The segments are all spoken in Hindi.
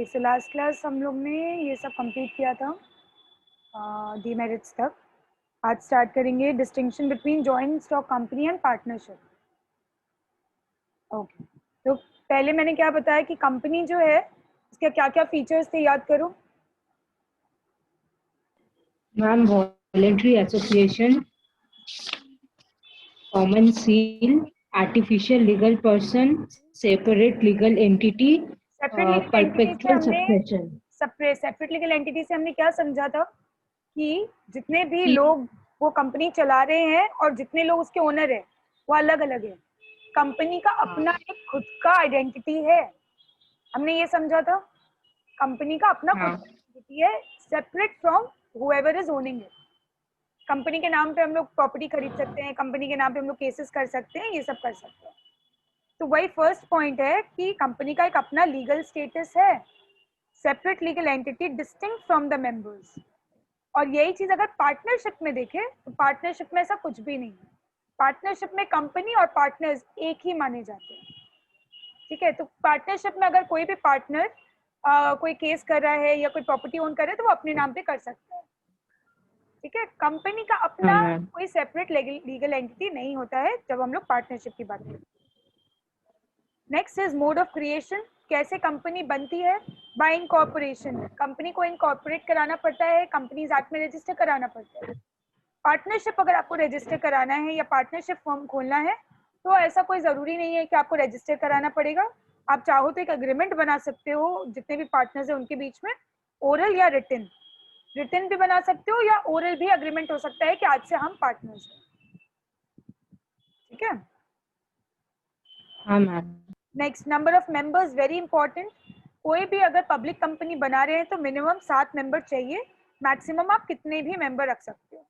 ओके, सो लास्ट क्लास हम लोग ने ये सब कंप्लीट किया था डीमेरिट्स तक। आज स्टार्ट करेंगे distinction between joint stock company and partnership. Okay, तो पहले मैंने क्या बताया कि कंपनी जो है इसके क्या क्या फीचर्स थे, याद करो। Ma'am, voluntary association, common seal, artificial legal person, separate legal entity, separate legal entity से परपेचुअल हमने सक्सेशन। सेपरेट लीगल एंटिटी से हमने क्या समझा था कि जितने भी कि लोग वो कंपनी चला रहे हैं और जितने लोग उसके ओनर है वो अलग अलग है। कंपनी का अपना एक खुद का आइडेंटिटी है, हमने ये समझा था। कंपनी का अपना खुद हाँ का आइडेंटिटी है, separate from whoever is owning it. Company के नाम पे हम लोग प्रॉपर्टी खरीद सकते हैं, कंपनी के नाम पे हम लोग केसेस कर सकते हैं, ये सब कर सकते हैं। तो वही फर्स्ट पॉइंट है कि कंपनी का एक अपना लीगल स्टेटस है, separate legal entity distinct from the members. और यही चीज अगर पार्टनरशिप में देखें तो पार्टनरशिप में ऐसा कुछ भी नहीं है। पार्टनरशिप में कंपनी और पार्टनर्स एक ही माने जाते हैं। ठीक है, तो पार्टनरशिप में अगर कोई भी पार्टनर कोई केस कर रहा है या कोई प्रॉपर्टी ओन कर रहा है तो वो अपने नाम पे कर सकता है। ठीक है, कंपनी का हाँ अपना मैम। कोई सेपरेट लीगल एंटिटी नहीं होता है जब हम लोग पार्टनरशिप की बात करते हैं। Next is mode of creation, कैसे कंपनी बनती है। बाय इनकॉर्पोरेशन, कंपनी को इनकॉर्पोरेट कराना पड़ता है, कंपनीज एक्ट में रजिस्टर कराना पड़ता है। पार्टनरशिप अगर आपको रजिस्टर कराना है या पार्टनरशिप फॉर्म खोलना है तो ऐसा कोई ज़रूरी नहीं है कि आपको रजिस्टर कराना पड़ेगा। आप चाहो तो एक एग्रीमेंट बना सकते हो जितने भी पार्टनर्स हैं उनके बीच में, ओरल या रिटन। रिटन भी बना सकते हो या ओरल भी एग्रीमेंट हो सकता है कि आज से हम पार्टनर्स हैं। ठीक है, हाँ ma'am. Next number of members, very important. कोई भी अगर पब्लिक कंपनी बना रहे हैं तो मिनिमम 7 मेंबर चाहिए, मैक्सिमम आप कितने भी मेंबर रख सकते हो।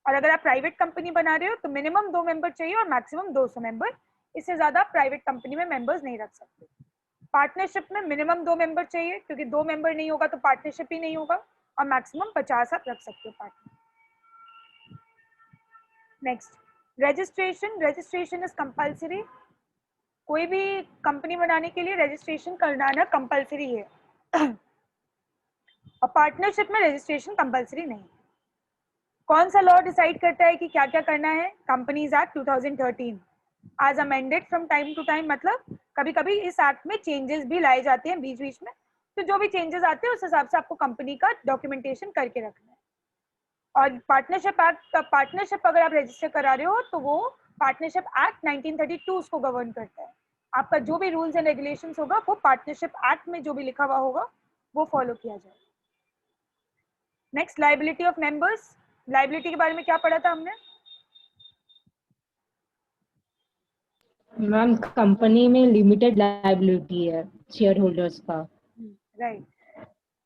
और अगर आप प्राइवेट कंपनी बना रहे हो तो मिनिमम 2 मेंबर चाहिए और मैक्सिमम 200 मेंबर, इससे ज्यादा आप प्राइवेट कंपनी में मेंबर्स नहीं रख सकते। पार्टनरशिप में मिनिमम 2 मेंबर चाहिए, क्योंकि 2 मेंबर नहीं होगा तो पार्टनरशिप ही नहीं होगा, और मैक्सिमम 50 आप रख सकते हो partner. Next, registration, registration is compulsory. कोई भी कंपनी बनाने के लिए रजिस्ट्रेशन कराना कंपल्सरी है और पार्टनरशिप में रजिस्ट्रेशन कंपल्सरी नहीं। कौन सा लॉ डिसाइड करता है कि क्या क्या करना है। कंपनीज एक्ट 2013 आज amended from time to time, मतलब कभी कभी इस एक्ट में चेंजेस भी लाए जाते हैं बीच बीच में। तो जो भी चेंजेस आते हैं उस हिसाब से आपको कंपनी का डॉक्यूमेंटेशन करके रखना है। और पार्टनरशिप एक्ट, पार्टनरशिप अगर आप रजिस्टर करा रहे हो तो वो पार्टनरशिप एक्ट 1932 उसको गवर्न करता है। आपका जो भी रूल्स एंड रेगुलेशंस होगा वो पार्टनरशिप एक्ट में जो भी लिखा हुआ होगा वो फॉलो किया जाएगा। Next, liability of members. Liability के बारे में क्या पढ़ा था हमने। मैम, कंपनी में लिमिटेड लायबिलिटी है शेयर होल्डर्स का। राइट,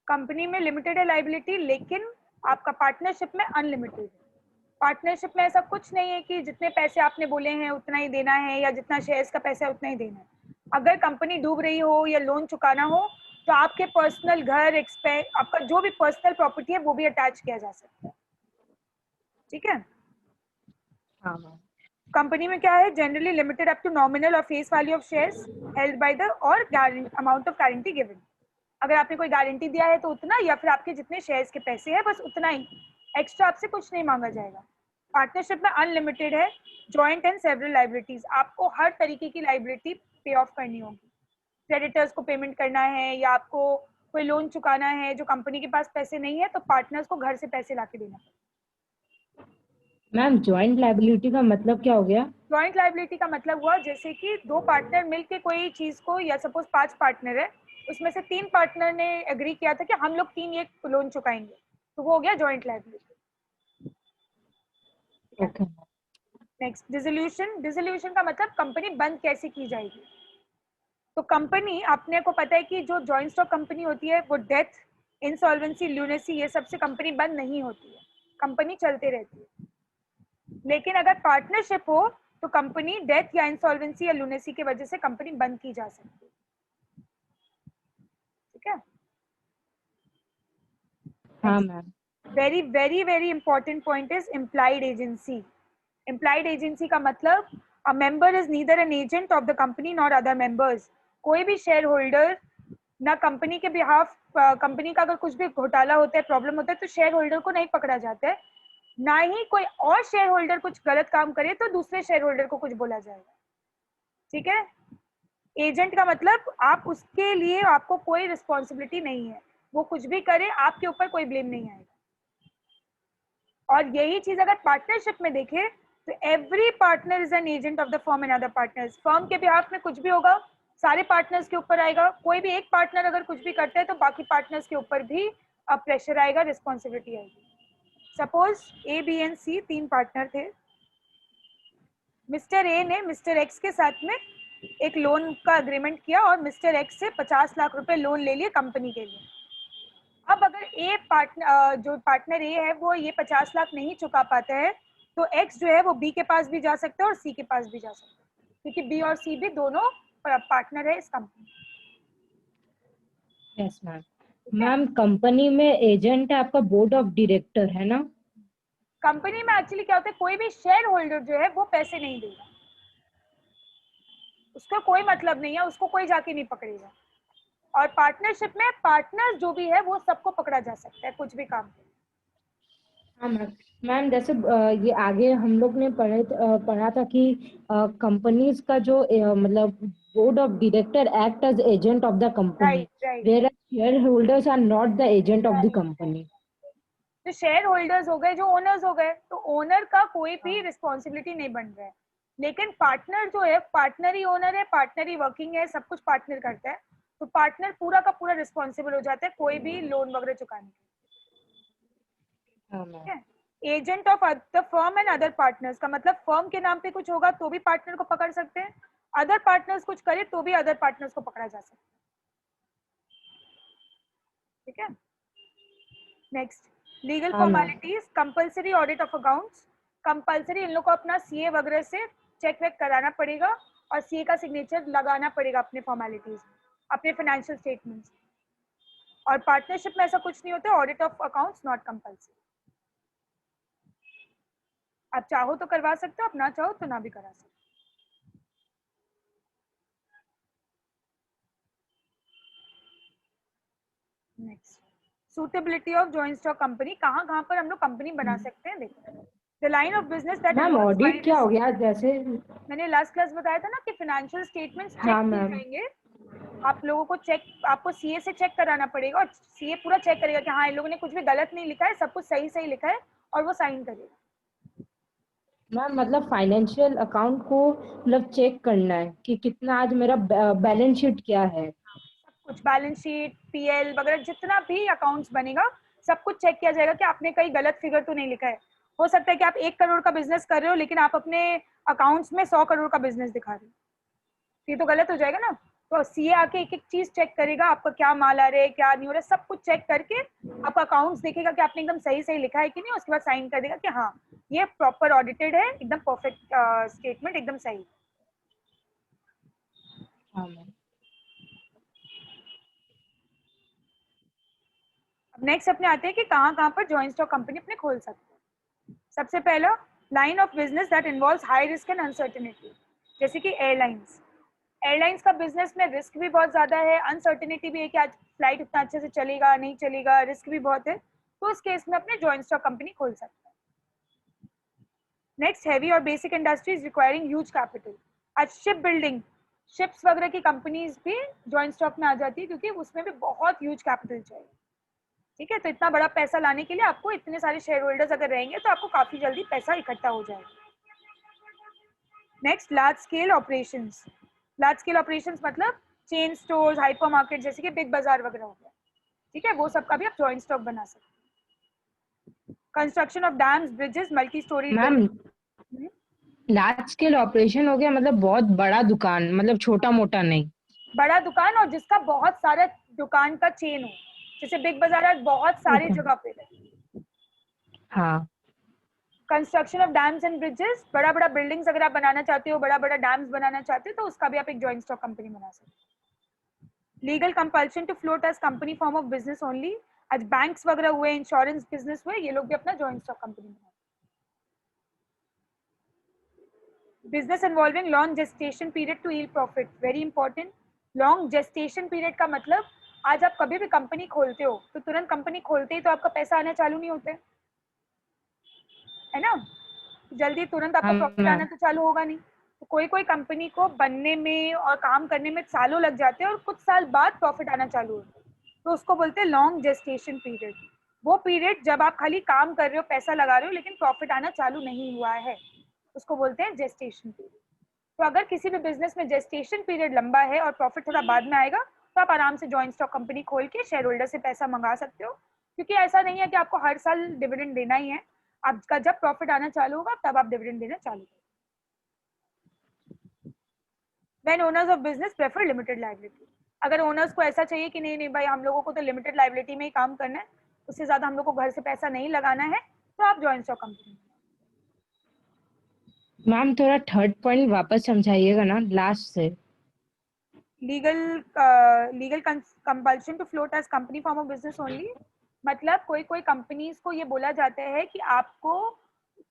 कंपनी में लिमिटेड है लाइबिलिटी, लेकिन आपका पार्टनरशिप में अनलिमिटेड है। पार्टनरशिप में ऐसा कुछ नहीं है कि जितने पैसे आपने बोले हैं उतना ही देना है या जितना शेयर्स का पैसा है उतना ही देना है। अगर कंपनी डूब रही हो या लोन चुकाना हो तो आपके पर्सनल घर, एक्सपेंस, आपका जो भी पर्सनल प्रॉपर्टी है वो भी अटैच किया जा सकता है। ठीक है, हाँ मैम। कंपनी में क्या है, generally limited up to nominal और face value of shares held by the और अमाउंट ऑफ गारंटी गिवन। अगर आपने कोई गारंटी दिया है तो उतना, या फिर आपके जितने शेयर्स के पैसे हैं बस उतना ही, एक्स्ट्रा आपसे कुछ नहीं मांगा जाएगा। पार्टनरशिप में अनलिमिटेड है, जॉइंट एंड सेवरल लाइबिलिटीज, आपको हर तरीके की लाइबिलिटी पे ऑफ करनी होगी। क्रेडिटर्स को पेमेंट करना है या आपको कोई लोन चुकाना है, जो कंपनी के पास पैसे नहीं है तो पार्टनर्स को घर से पैसे ला के देना पड़ेगा। मैम, जॉइंट लायबिलिटी का मतलब क्या हो गया। जॉइंट लाइबिलिटी का मतलब हुआ जैसे कि 2 पार्टनर मिलकर कोई चीज को, या सपोज 5 पार्टनर है उसमें से 3 पार्टनर ने एग्री किया था कि हम लोग 3 ये लोन चुकाएंगे, तो वो हो गया जॉइंट लाइबिलिटी। ठीक है, ओके। Next, dissolution. डिसोल्यूशन का मतलब कंपनी बंद कैसे की जाएगी। तो कंपनी, अपने को पता है कि जो जॉइंट स्टॉक कंपनी होती है वो डेथ, इंसॉल्वेंसी, ल्यूनेसी, ये सबसे कंपनी बंद नहीं होती है, कंपनी चलते रहती है। लेकिन अगर पार्टनरशिप हो तो कंपनी डेथ या इंसॉल्वेंसी या लूनेसी की वजह से कंपनी बंद की जा सकती है। ठीक है, हाँ next, ma'am. Very very very important point is implied agency. Implied agency का मतलब a member is neither an agent of the company nor other members. कोई भी शेयर होल्डर ना कंपनी के बिहाफ, कंपनी का अगर कुछ भी घोटाला होता है, प्रॉब्लम होता है, तो शेयर होल्डर को नहीं पकड़ा जाता है, ना ही कोई और शेयर होल्डर कुछ गलत काम करे तो दूसरे शेयर होल्डर को कुछ बोला जाएगा। ठीक है, एजेंट का मतलब आप उसके लिए, आपको कोई रिस्पॉन्सिबिलिटी नहीं है, वो कुछ भी करे आपके ऊपर कोई ब्लेम नहीं आएगा। और यही चीज अगर पार्टनरशिप में देखें तो every partner is an agent of the firm and other partners. Firm के बिहाफ में कुछ भी होगा सारे पार्टनर्स के ऊपर आएगा, कोई भी एक पार्टनर अगर कुछ भी करता है तो बाकी पार्टनर्स के ऊपर भी प्रेशर आएगा, रिस्पॉन्सिबिलिटी आएगी। Suppose A B and C 3 partner थे। मिस्टर ए ने मिस्टर एक्स के साथ में एक लोन का अग्रीमेंट किया और मिस्टर एक्स से 50 लाख रुपए लोन ले लिए कंपनी के लिए। अब अगर ए पार्टनर, जो पार्टनर ए है वो ये 50 लाख नहीं चुका पाता है, तो एक्स जो है वो बी के पास भी जा सकता है और सी के पास भी जा सकता है, क्योंकि बी और सी भी दोनों पार्टनर है इस company. Yes ma'am. Ma'am company में एजेंट है आपका बोर्ड ऑफ डायरेक्टर है ना? कंपनी में एक्चुअली क्या होता है, कोई भी शेयर होल्डर जो है वो पैसे नहीं देगा, उसका कोई मतलब नहीं है, उसको कोई जाके नहीं पकड़ेगा। और पार्टनरशिप में पार्टनर जो भी है वो सबको पकड़ा जा सकता है कुछ भी काम। हाँ मैम। मैम जैसे ये आगे हम लोग ने पढ़ा था कि कंपनीज का जो मतलब board of director act as agent of the company, right right. Where shareholders are not the agent of the company. तो शेयर होल्डर्स हो गए जो ओनर्स हो गए, तो ओनर का कोई भी रिस्पॉन्सिबिलिटी नहीं बन रहा है, लेकिन पार्टनर जो है, पार्टनर ही ओनर है, पार्टनर ही वर्किंग है, सब कुछ पार्टनर करता है, तो पार्टनर पूरा का पूरा रिस्पॉन्सिबल हो जाता है कोई भी लोन वगैरह चुकाने के। ठीक है, agent of the firm and other partners का मतलब फर्म के नाम पे कुछ होगा तो भी पार्टनर को पकड़ सकते हैं, अदर पार्टनर्स कुछ करे तो भी अदर पार्टनर्स को पकड़ा जा सकता है। ठीक है, next legal formalities, compulsory audit of accounts. Compulsory इन लोग को अपना सीए वगैरह से चेक वेक कराना पड़ेगा और सीए का सिग्नेचर लगाना पड़ेगा अपने फॉर्मेलिटीज, अपने फाइनेंशियल स्टेटमेंट्स। और पार्टनरशिप में ऐसा कुछ नहीं होता, audit of accounts not compulsory. आप चाहो तो करवा सकते हो, आप ना चाहो तो ना भी करा सकते हो। Next, suitability of joint stock company. कहाँ कहाँ पर हम लोग कंपनी बना सकते हैं, देखो the line of business that ma'am involves high audit क्या हो रिस्क। गया जैसे? मैंने लास्ट क्लास बताया था ना कि फाइनेंशियल स्टेटमेंट्स चेक हाँ किए मैम। जाएंगे, आप लोगों को चेक, आपको सीए से चेक कराना पड़ेगा और सीए पूरा चेक करेगा कि हाँ इन लोगों ने कुछ भी गलत नहीं लिखा है, सब कुछ सही सही लिखा है, और वो साइन करेगा। मैम मतलब फाइनेंशियल अकाउंट को मतलब चेक करना है कि कितना आज मेरा बैलेंस शीट क्या है। कुछ बैलेंस शीट, पीएल वगैरह जितना भी अकाउंट्स बनेगा सब कुछ चेक किया जाएगा कि आपने कहीं गलत फिगर तो नहीं लिखा है। हो सकता है कि आप 1 करोड़ का बिजनेस कर रहे हो लेकिन आप अपने अकाउंट्स में 100 करोड़ का बिजनेस दिखा रहे हो, ये तो गलत हो जाएगा ना। तो सीए आके एक एक चीज चेक करेगा, आपका क्या माल आ रहा है क्या नहीं हो रहा है, सब कुछ चेक करके आपका अकाउंट्स देखेगा कि आपने एकदम सही सही लिखा है कि नहीं, उसके बाद साइन कर देगा कि हाँ ये प्रॉपर ऑडिटेड है, एकदम परफेक्ट स्टेटमेंट एकदम सही। हाँ मैम। अब नेक्स्ट अपने आते हैं कि कहाँ कहाँ पर जॉइंट स्टॉक कंपनी अपने खोल सकते हैं। सबसे पहला, line of business that involves high risk and uncertainty, जैसे कि एयरलाइंस। एयरलाइंस का बिजनेस में रिस्क भी बहुत ज्यादा है, अनसर्टेनिटी भी है कि आज फ्लाइट उतना अच्छे से चलेगा नहीं चलेगा, रिस्क भी बहुत है, तो उस केस में अपने जॉइंट स्टॉक कंपनी खोल सकते हैं। नेक्स्ट, हैवी और basic industries requiring huge capital. आज शिप बिल्डिंग, शिप्स वगैरह की कंपनीज भी जॉइंट स्टॉक में आ जाती है क्योंकि उसमें भी बहुत ह्यूज कैपिटल चाहिए। ठीक है, तो इतना बड़ा पैसा लाने के लिए आपको इतने सारे शेयर होल्डर्स अगर रहेंगे तो आपको काफी जल्दी पैसा इकट्ठा हो जाएगा। Next, large scale operations. Large scale operations मतलब चेन स्टोर्स, हाइपर मार्केट, जैसे कि बिग बाजार वगैरह हो गया। ठीक है, वो सब का भी आप जॉइंट स्टॉक बना सकते हैं। Construction of dams, bridges, multi storey ma'am building. Large scale operation हो गया मतलब बहुत बड़ा दुकान, मतलब छोटा मोटा नहीं। बड़ा दुकान और जिसका बहुत सारा दुकान का चेन हो, जैसे बिग बाजार आज बहुत सारी ओके। जगह पे है। हाँ। Construction of dams and bridges, बड़ा बड़ा बिल्डिंग्स अगर आप बनाना चाहते हो, बड़ा बड़ा डैम्स बनाना चाहते हो, तो उसका भी आप एक जॉइंट स्टॉक कंपनी बना सकते हो। Legal compulsion to float as company form of business only. आज बैंक्स वगैरह हुए, इंश्योरेंस बिजनेस हुए, ये लोग भी अपना जॉइंट स्टॉक कंपनी बनाते हैं। Business involving long gestation period to yield profit, very important. Long gestation period का मतलब आज आप कभी भी कंपनी खोलते हो तो तुरंत कंपनी खोलते ही तो आपका पैसा आना चालू नहीं होता है ना, जल्दी तुरंत आपका हाँ प्रॉफिट आना मैम। तो चालू होगा नहीं। तो कोई कोई कंपनी को बनने में और काम करने में सालों लग जाते हैं और कुछ साल बाद प्रॉफिट आना चालू होता है, तो उसको बोलते हैं लॉन्ग जेस्टेशन पीरियड। वो पीरियड जब आप खाली काम कर रहे हो, पैसा लगा रहे हो, लेकिन प्रॉफिट आना चालू नहीं हुआ है, उसको बोलते हैं जेस्टेशन पीरियड। तो अगर किसी भी बिजनेस में जेस्टेशन पीरियड लंबा है और प्रॉफिट थोड़ा बाद में आएगा, तो आप आराम से जॉइंट स्टॉक कंपनी खोल के शेयर होल्डर से पैसा मंगा सकते हो, क्योंकि ऐसा नहीं है कि आपको हर साल डिविडेंड देना ही है। आपका जब प्रॉफिट आना चालू होगा तब आप डिविडेंड देना चालू करें। When owners of business prefer limited liability, अगर ओनर्स को ऐसा चाहिए कि नहीं नहीं भाई हम लोगों को तो लिमिटेड लायबिलिटी में ही काम करना है, उससे ज्यादा हम लोग को घर से पैसा नहीं लगाना है, तो आप जॉइंट स्टॉक कंपनी। मैम थोड़ा थर्ड पॉइंट वापस समझाइएगा ना लास्ट से। Legal legal compulsion to float as company form of business only, मतलब कोई कोई कंपनीज को ये बोला जाता है कि आपको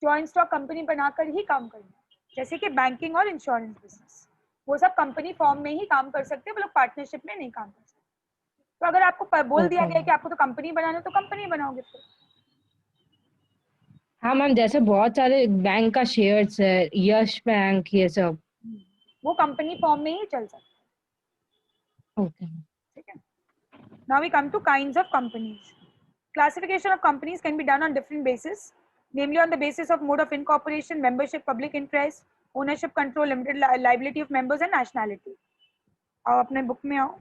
जॉइंट स्टॉक कंपनी बनाकर ही काम करना है, जैसे कि बैंकिंग और इंश्योरेंस बिजनेस, वो सब कंपनी फॉर्म में ही काम कर सकते हैं, वो लोग पार्टनरशिप में नहीं काम कर सकते। तो अगर आपको बोल दिया ओके गया मैम। कि आपको तो कंपनी बनाना है तो कंपनी बनाओगे फिर। हाँ मैम, जैसे बहुत सारे बैंक का शेयर्स है, यश बैंक, ये सब। वो कंपनी फॉर्म में ही चल सकता ओके। है, ठीक है। Now we come to kinds of companies. Classification of companies can be done on different bases, namely on the basis of mode of incorporation, membership, public interest, ownership, control, limited liability of members and nationality. आओ अपने बुक में आओ।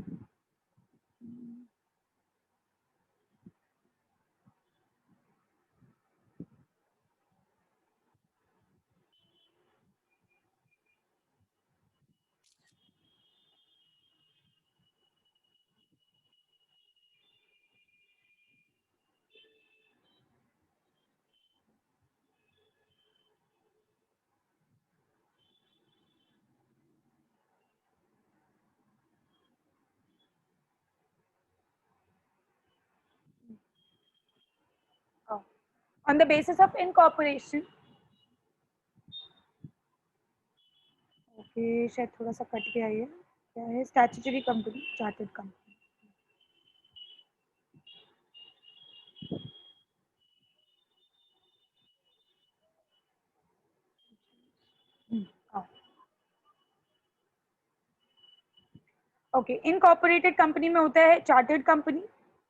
On the basis of incorporation, okay शायद थोड़ा सा कट गया ये, क्या है, statutory company, chartered company. Okay, incorporated company में होता है chartered company,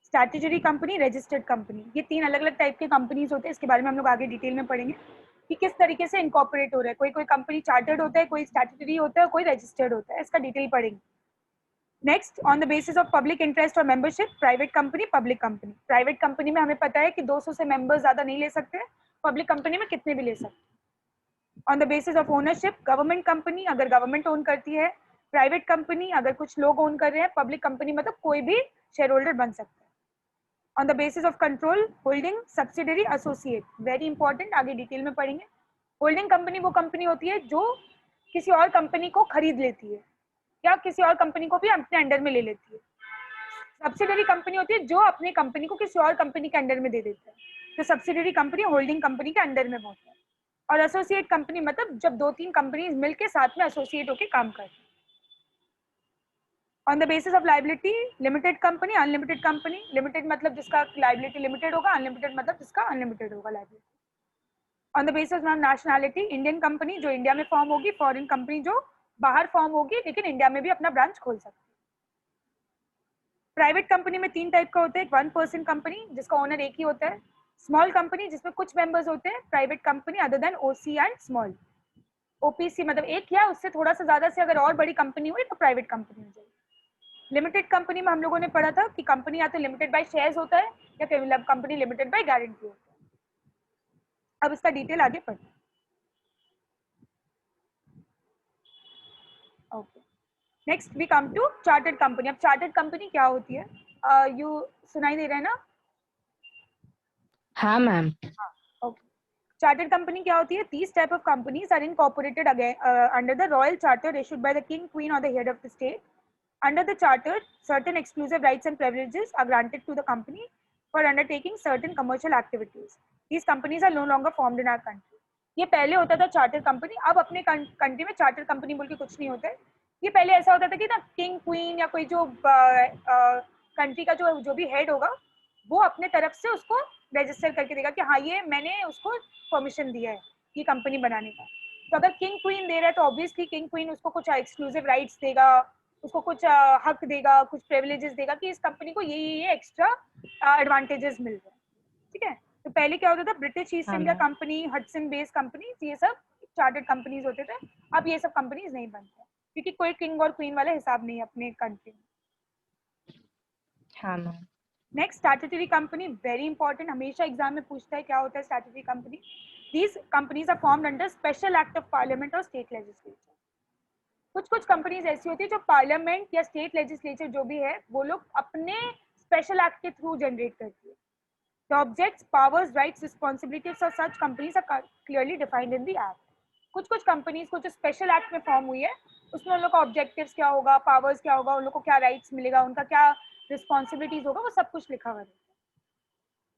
statutory company, registered company. ये तीन अलग अलग टाइप के कंपनीज होते हैं, इसके बारे में हम लोग आगे डिटेल में पढ़ेंगे कि किस तरीके से इनकॉर्पोरेट हो रहा है। कोई कोई कंपनी चार्टर्ड होता है, कोई स्टैट्यूटरी होता है, कोई रजिस्टर्ड होता है, इसका डिटेल पढ़ेंगे। Next, on the basis of public interest और membership, private company, public company. Private company में हमें पता है कि 200 से मेंबर्स ज्यादा नहीं ले सकते, पब्लिक कंपनी में कितने भी ले सकते। On the basis of ownership, government company अगर गवर्नमेंट ओन करती है, प्राइवेट कंपनी अगर कुछ लोग ओन कर रहे हैं, पब्लिक कंपनी मतलब कोई भी शेयर होल्डर बन सकता है। On the basis of control, holding, subsidiary, associate, very important, आगे डिटेल में पढ़ेंगे। होल्डिंग कंपनी वो कंपनी होती है जो किसी और कंपनी को खरीद लेती है या किसी और कंपनी को भी अपने अंडर में ले लेती है। सब्सिडरी कंपनी होती है जो अपनी कंपनी को किसी और कंपनी के अंडर में दे देता है, तो सब्सिडरी कंपनी होल्डिंग कंपनी के अंडर में होता है। और एसोसिएट कंपनी मतलब जब दो तीन कंपनीज मिलकर साथ में एसोसिएट होकर काम करती है। On the basis of liability, limited company, unlimited company. Limited मतलब जिसका लाइबिलिटी लिमिटेड होगा, अनलिमिटेड मतलब जिसका अनलिमिटेड होगा liability. On the basis of nationality, Indian company जो इंडिया में फॉर्म होगी, फॉरेन कंपनी जो बाहर फॉर्म होगी लेकिन इंडिया में भी अपना ब्रांच खोल सकती है। प्राइवेट कंपनी में तीन टाइप का होता है, एक 1% कंपनी जिसका ओनर एक ही होता है, स्मॉल कंपनी जिसमें कुछ मेंबर्स होते हैं, private company other than OC and small. OPC मतलब एक या उससे थोड़ा सा ज्यादा से अगर और बड़ी कंपनी हुई तो प्राइवेट कंपनी हो जाएगी। लिमिटेड कंपनी में हम लोगों ने पढ़ा था कि कंपनी या तो लिमिटेड बाय शेयर्स होता है या कंपनी लिमिटेड बाय गारंटी होता है। अब इसका डिटेल आगे पढ़ते हैं। Okay, next we come to chartered company. अब चार्टर्ड कंपनी क्या होती है, यू सुनाई दे रहा है ना? हाँ मैम। ओके, चार्टर्ड कंपनी क्या होती है? These type of companies are incorporated again under the royal charter issued by the king, queen or the head of the state. Under the charter, certain exclusive rights and privileges are granted to the company for undertaking certain commercial activities. These companies are no longer formed in our country. ये पहले होता था चार्टर कंपनी, अब अपने कंट्री में चार्टर कंपनी बोल के कुछ नहीं होता है। ये पहले ऐसा होता था कि ना किंग क्वीन या कोई जो कंट्री का जो भी हेड होगा वो अपने तरफ से उसको रजिस्टर करके देगा कि हाँ ये मैंने उसको परमिशन दिया है ये कंपनी बनाने का। तो अगर किंग क्वीन दे रहा है तो ऑब्वियसली किंग क्वीन उसको कुछ एक्सक्लूसिव राइट्स देगा, उसको कुछ हक देगा, कुछ प्रिविलेजेस देगा कि इस कंपनी को ये एक्स्ट्रा एडवांटेजेस मिल रहे हैं। ठीक है, तो पहले क्या होता था, ब्रिटिश ईस्ट हाँ India ma'am. Company, Hudson based company, ये सब चार्टर्ड कंपनीज होते थे। अब ये सब कंपनीज नहीं बनते क्योंकि कोई किंग और क्वीन वाला हिसाब नहीं है अपने कंट्री में। हाँ ma'am. Next, statutory company, very important, हमेशा एग्जाम में पूछता है क्या होता है statutory company. These companies are formed under special act of parliament और स्टेट लेजिस्लेचर। कुछ कुछ कंपनीज ऐसी होती है जो पार्लियामेंट या स्टेट लेजिस्लेचर जो भी है वो लोग अपने स्पेशल एक्ट के थ्रू जनरेट करती है। The objects, powers, rights, responsibilities of such companies are clearly defined in the act. कुछ कुछ कंपनीज को जो स्पेशल एक्ट में फॉर्म हुई है उसमें उन लोग का ऑब्जेक्टिव्स क्या होगा, पावर्स क्या होगा, उन लोग को क्या राइट्स मिलेगा, उनका क्या रिस्पॉन्सिबिलिटीज होगा, वो सब कुछ लिखा हुआ है।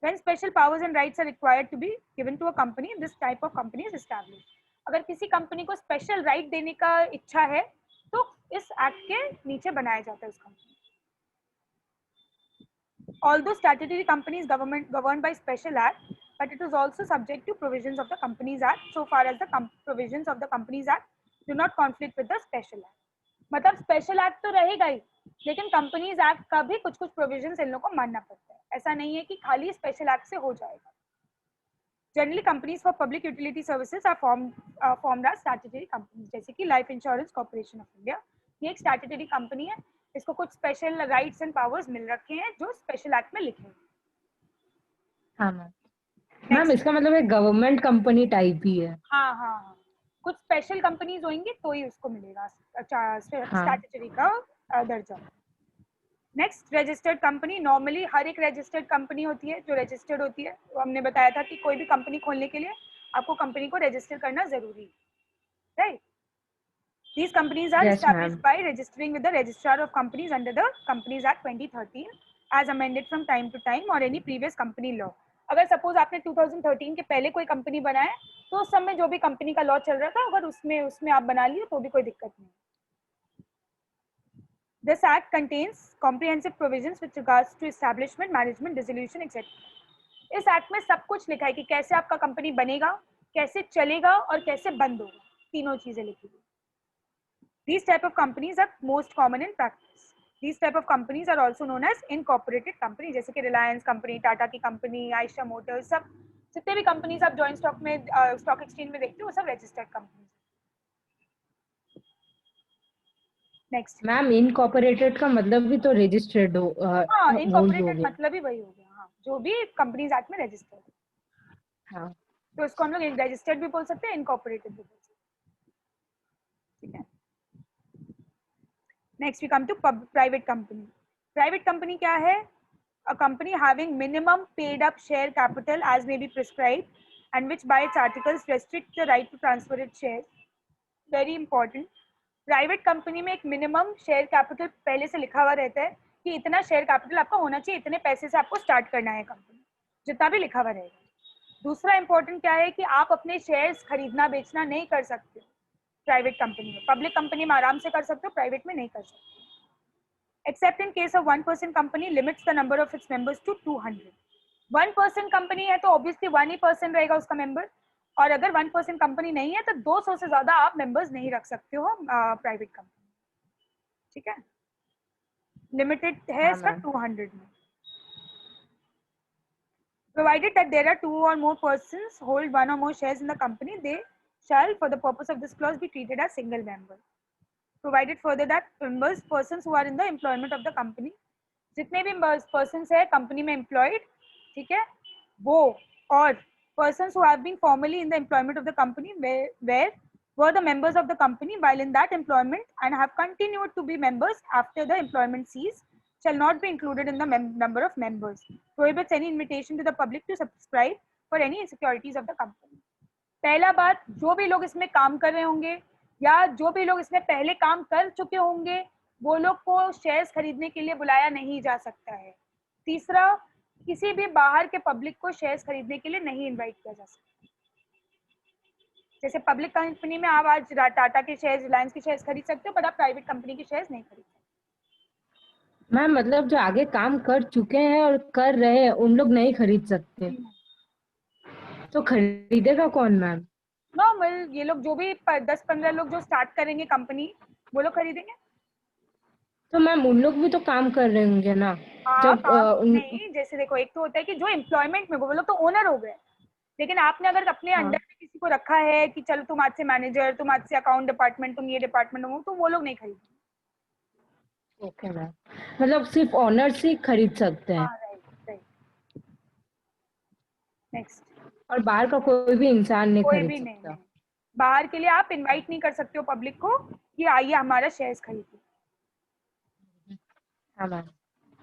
When special powers and rights are required to be given to a company, this type of company is established. अगर किसी कंपनी को स्पेशल राइट देने का इच्छा है तो इस एक्ट के नीचे बनाया जाता है उस company. Although statutory company is governed by special act, but it is also subject to provisions of the Companies Act so far as the provisions of the Companies Act do not conflict with the special act. मतलब स्पेशल एक्ट तो रहेगा ही लेकिन कंपनीज एक्ट का भी कुछ कुछ प्रोविजंस इन लोगों को मानना पड़ता है। ऐसा नहीं है कि खाली स्पेशल एक्ट से हो जाएगा। Generally companies for public utility services are formed as statutory companies, जैसे कि life insurance corporation of India, ये एक स्टैट्यूटरी कंपनी है। इसको कुछ स्पेशल राइट्स एंड पावर्स मिल रखे हैं जो स्पेशल एक्ट में लिखे हैं। हाँ मैम। मैम इसका मतलब एक गवर्नमेंट कंपनी टाइप ही है। हाँ हाँ हाँ, कुछ स्पेशल कंपनीज होंगी तो ही उसको मिलेगा हाँ। स्टैट्यूटरी का दर्जा। Next, registered company. नॉर्मली हर एक रजिस्टर्ड कंपनी होती है जो रजिस्टर्ड होती है। तो हमने बताया था कि कोई भी कंपनी खोलने के लिए आपको कंपनी को रजिस्टर करना जरूरी है, right. These companies are yes established ma'am. by registering with the Registrar of Companies under the Companies Act 2013 as amended from time to time or any previous company law. अगर सपोज आपने 2013 के पहले कोई कंपनी बनाया तो उस समय जो भी कंपनी का लॉ चल रहा था अगर उसमें आप बना लिए तो भी कोई दिक्कत नहीं। This act contains comprehensive provisions with regards to establishment, management, dissolution, etc. इस एक्ट में सब कुछ लिखा है कि कैसे आपका कंपनी बनेगा, कैसे चलेगा और कैसे बंद होगा, तीनों चीजें लिखी हुई। These type of companies are most common in practice. These type of companies are also known as incorporated company, जैसे कि रिलायंस कंपनी, टाटा की कंपनी, आयशा मोटर्स, सब जितने भी कंपनीज आप जॉइंट स्टॉक में स्टॉक एक्सचेंज में देखते हो वो सब registered companies. Next, ma'am incorporated का मतलब भी तो रजिस्टर्ड हो हाँ वो ही हो इनकॉर्पोरेटेड गया। मतलब ही वही हो गया, हाँ जो भी कंपनीज एक्ट में रजिस्टर्ड है हाँ। तो इसको हम लोग रजिस्टर्ड भी बोल सकते हैं, इनकॉर्पोरेटेड भी बोल सकते हैं। ठीक है, next we come to private company. Private company क्या है? A company having minimum paid up share capital as may be prescribed and which by its articles restricts the right to transfer its shares. Very important. Private company में एक मिनिमम शेयर कैपिटल पहले से लिखा हुआ रहता है कि इतना शेयर कैपिटल आपका होना चाहिए, इतने पैसे से आपको स्टार्ट करना है कंपनी, जितना भी लिखा हुआ रहेगा। दूसरा इंपॉर्टेंट क्या है कि आप अपने शेयर्स खरीदना बेचना नहीं कर सकते प्राइवेट कंपनी में। पब्लिक कंपनी में आराम से कर सकते हो, प्राइवेट में नहीं कर सकते। Except in case of 1% company limits the number of its members to 200. 1% company है तो ऑब्वियसली 1% रहेगा उसका मेंबर, और अगर 1% कंपनी नहीं है तो 200 से ज्यादा आप मेंबर्स नहीं रख सकते हो प्राइवेट कंपनी। ठीक है, लिमिटेड है हाँ इसका मैम। 200 में। Provided that there are two or more persons hold one or more shares in the company, they shall, for the purpose of this clause, be treated as single member. Provided further that members, persons who are in the employment of the company, जितने भी पर्सन्स है कंपनी में एम्प्लॉयड, ठीक है, वो और persons who have been formally in the employment of the company where were the members of the company while in that employment and have continued to be members after the employment cease shall not be included in the number of members. Prohibits any invitation to the public to subscribe for any securities of the company. पहला बात, जो भी लोग इसमें काम कर रहे होंगे या जो भी लोग इसमें पहले काम कर चुके होंगे वो लोग को शेयर्स खरीदने के लिए बुलाया नहीं जा सकता है। तीसरा, किसी भी बाहर के पब्लिक को शेयर्स खरीदने के लिए नहीं इनवाइट किया जा सकता। जैसे पब्लिक कंपनी में आप आज टाटा के शेयर्स, रिलायंस के शेयर्स खरीद सकते हो, पर आप प्राइवेट कंपनी के शेयर्स नहीं खरीद सकते। मैम मतलब जो आगे काम कर चुके हैं और कर रहे हैं उन लोग नहीं खरीद सकते, तो खरीदेगा कौन मैम? नॉर्मल ये लोग जो भी 10-15 लोग जो स्टार्ट करेंगे कंपनी, वो लोग खरीदेंगे। तो मैम उन लोग भी तो काम कर रहे होंगे ना, हाँ जब काम नहीं, जैसे देखो एक तो होता है कि जो एम्प्लॉयमेंट में वो लोग तो ओनर हो गए, लेकिन आपने अगर अपने अंडर हाँ में किसी को रखा है कि चलो तुम आज से मैनेजर, तुम आज से अकाउंट डिपार्टमेंट, तुम ये डिपार्टमेंट हो, तो वो लोग नहीं खरीदेंगे। ओके मैम, मतलब सिर्फ ओनर्स ही खरीद सकते हाँ हैं राइट राइट। नेक्स्ट। और बाहर का कोई भी इंसान नहीं कोई खरीद भी नहीं, सकता। नहीं बाहर के लिए आप इनवाइट नहीं कर सकते हो पब्लिक को कि आइए हमारा शेयर्स खरीदिए। हाँ मैम।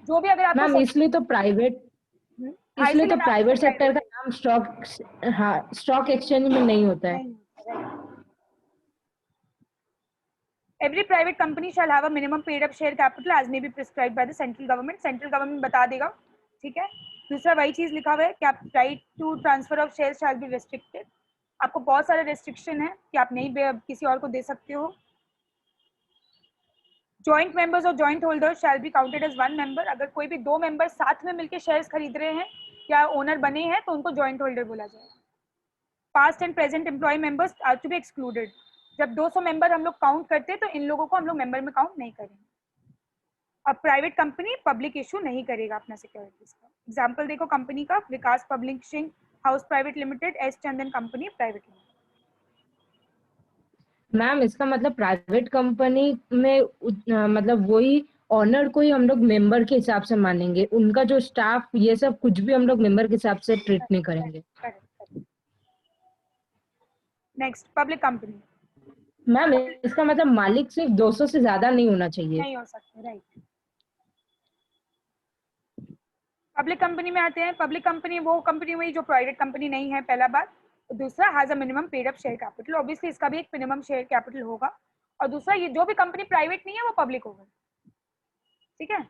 जो भी अगर आपको मैम हाँ इसलिए इसीलिए तो नाम इसका प्राइवेट सेक्टर प्राइवेट का है। नाम स्टॉक एक्सचेंज में नहीं होता है। नहीं right. Every private company shall have a minimum paid up share capital as may be prescribed by the central government. Central government बता देगा, ठीक है। दूसरा वही चीज लिखा हुआ है, right to transfer of share shall be restricted. आपको बहुत सारे रेस्ट्रिक्शन है कि आप नहीं किसी और को दे सकते हो। जॉइंट मेंबर्स और joint holder shall be counted as one member. अगर कोई भी दो मेंबर साथ में मिलकर शेयर्स खरीद रहे हैं या ओनर बने हैं तो उनको जॉइंट होल्डर बोला जाएगा। Past and present employ members are to be excluded. जब 200 मेंबर हम लोग काउंट करते हैं तो इन लोगों को हम लोग मेंबर में काउंट नहीं करेंगे। अब प्राइवेट कंपनी पब्लिक इशू नहीं करेगा अपना सिक्योरिटीज का। एग्जाम्पल देखो कंपनी का, Vikas publishing house private limited, S Chandan company private limited. Ma'am इसका मतलब प्राइवेट कंपनी में मतलब वही ऑनर को ही हम लोग मेंबर के हिसाब से मानेंगे, उनका जो स्टाफ ये सब कुछ भी हम लोग मेंबर के हिसाब से ट्रीट नहीं करेंगे। Correct. Next, public company ma'am इसका मतलब मालिक सिर्फ 200 से ज्यादा नहीं होना चाहिए। नहीं हो सकते, राइट। पब्लिक कंपनी में आते हैं। पब्लिक कंपनी वो कंपनी हुई जो प्राइवेट कंपनी नहीं है, पहला बात। दूसरा, has a minimum paid up share capital. Obviously इसका भी एक मिनिमम शेयर कैपिटल होगा। और दूसरा, ये जो भी कंपनी प्राइवेट नहीं है वो पब्लिक होगा, ठीक है।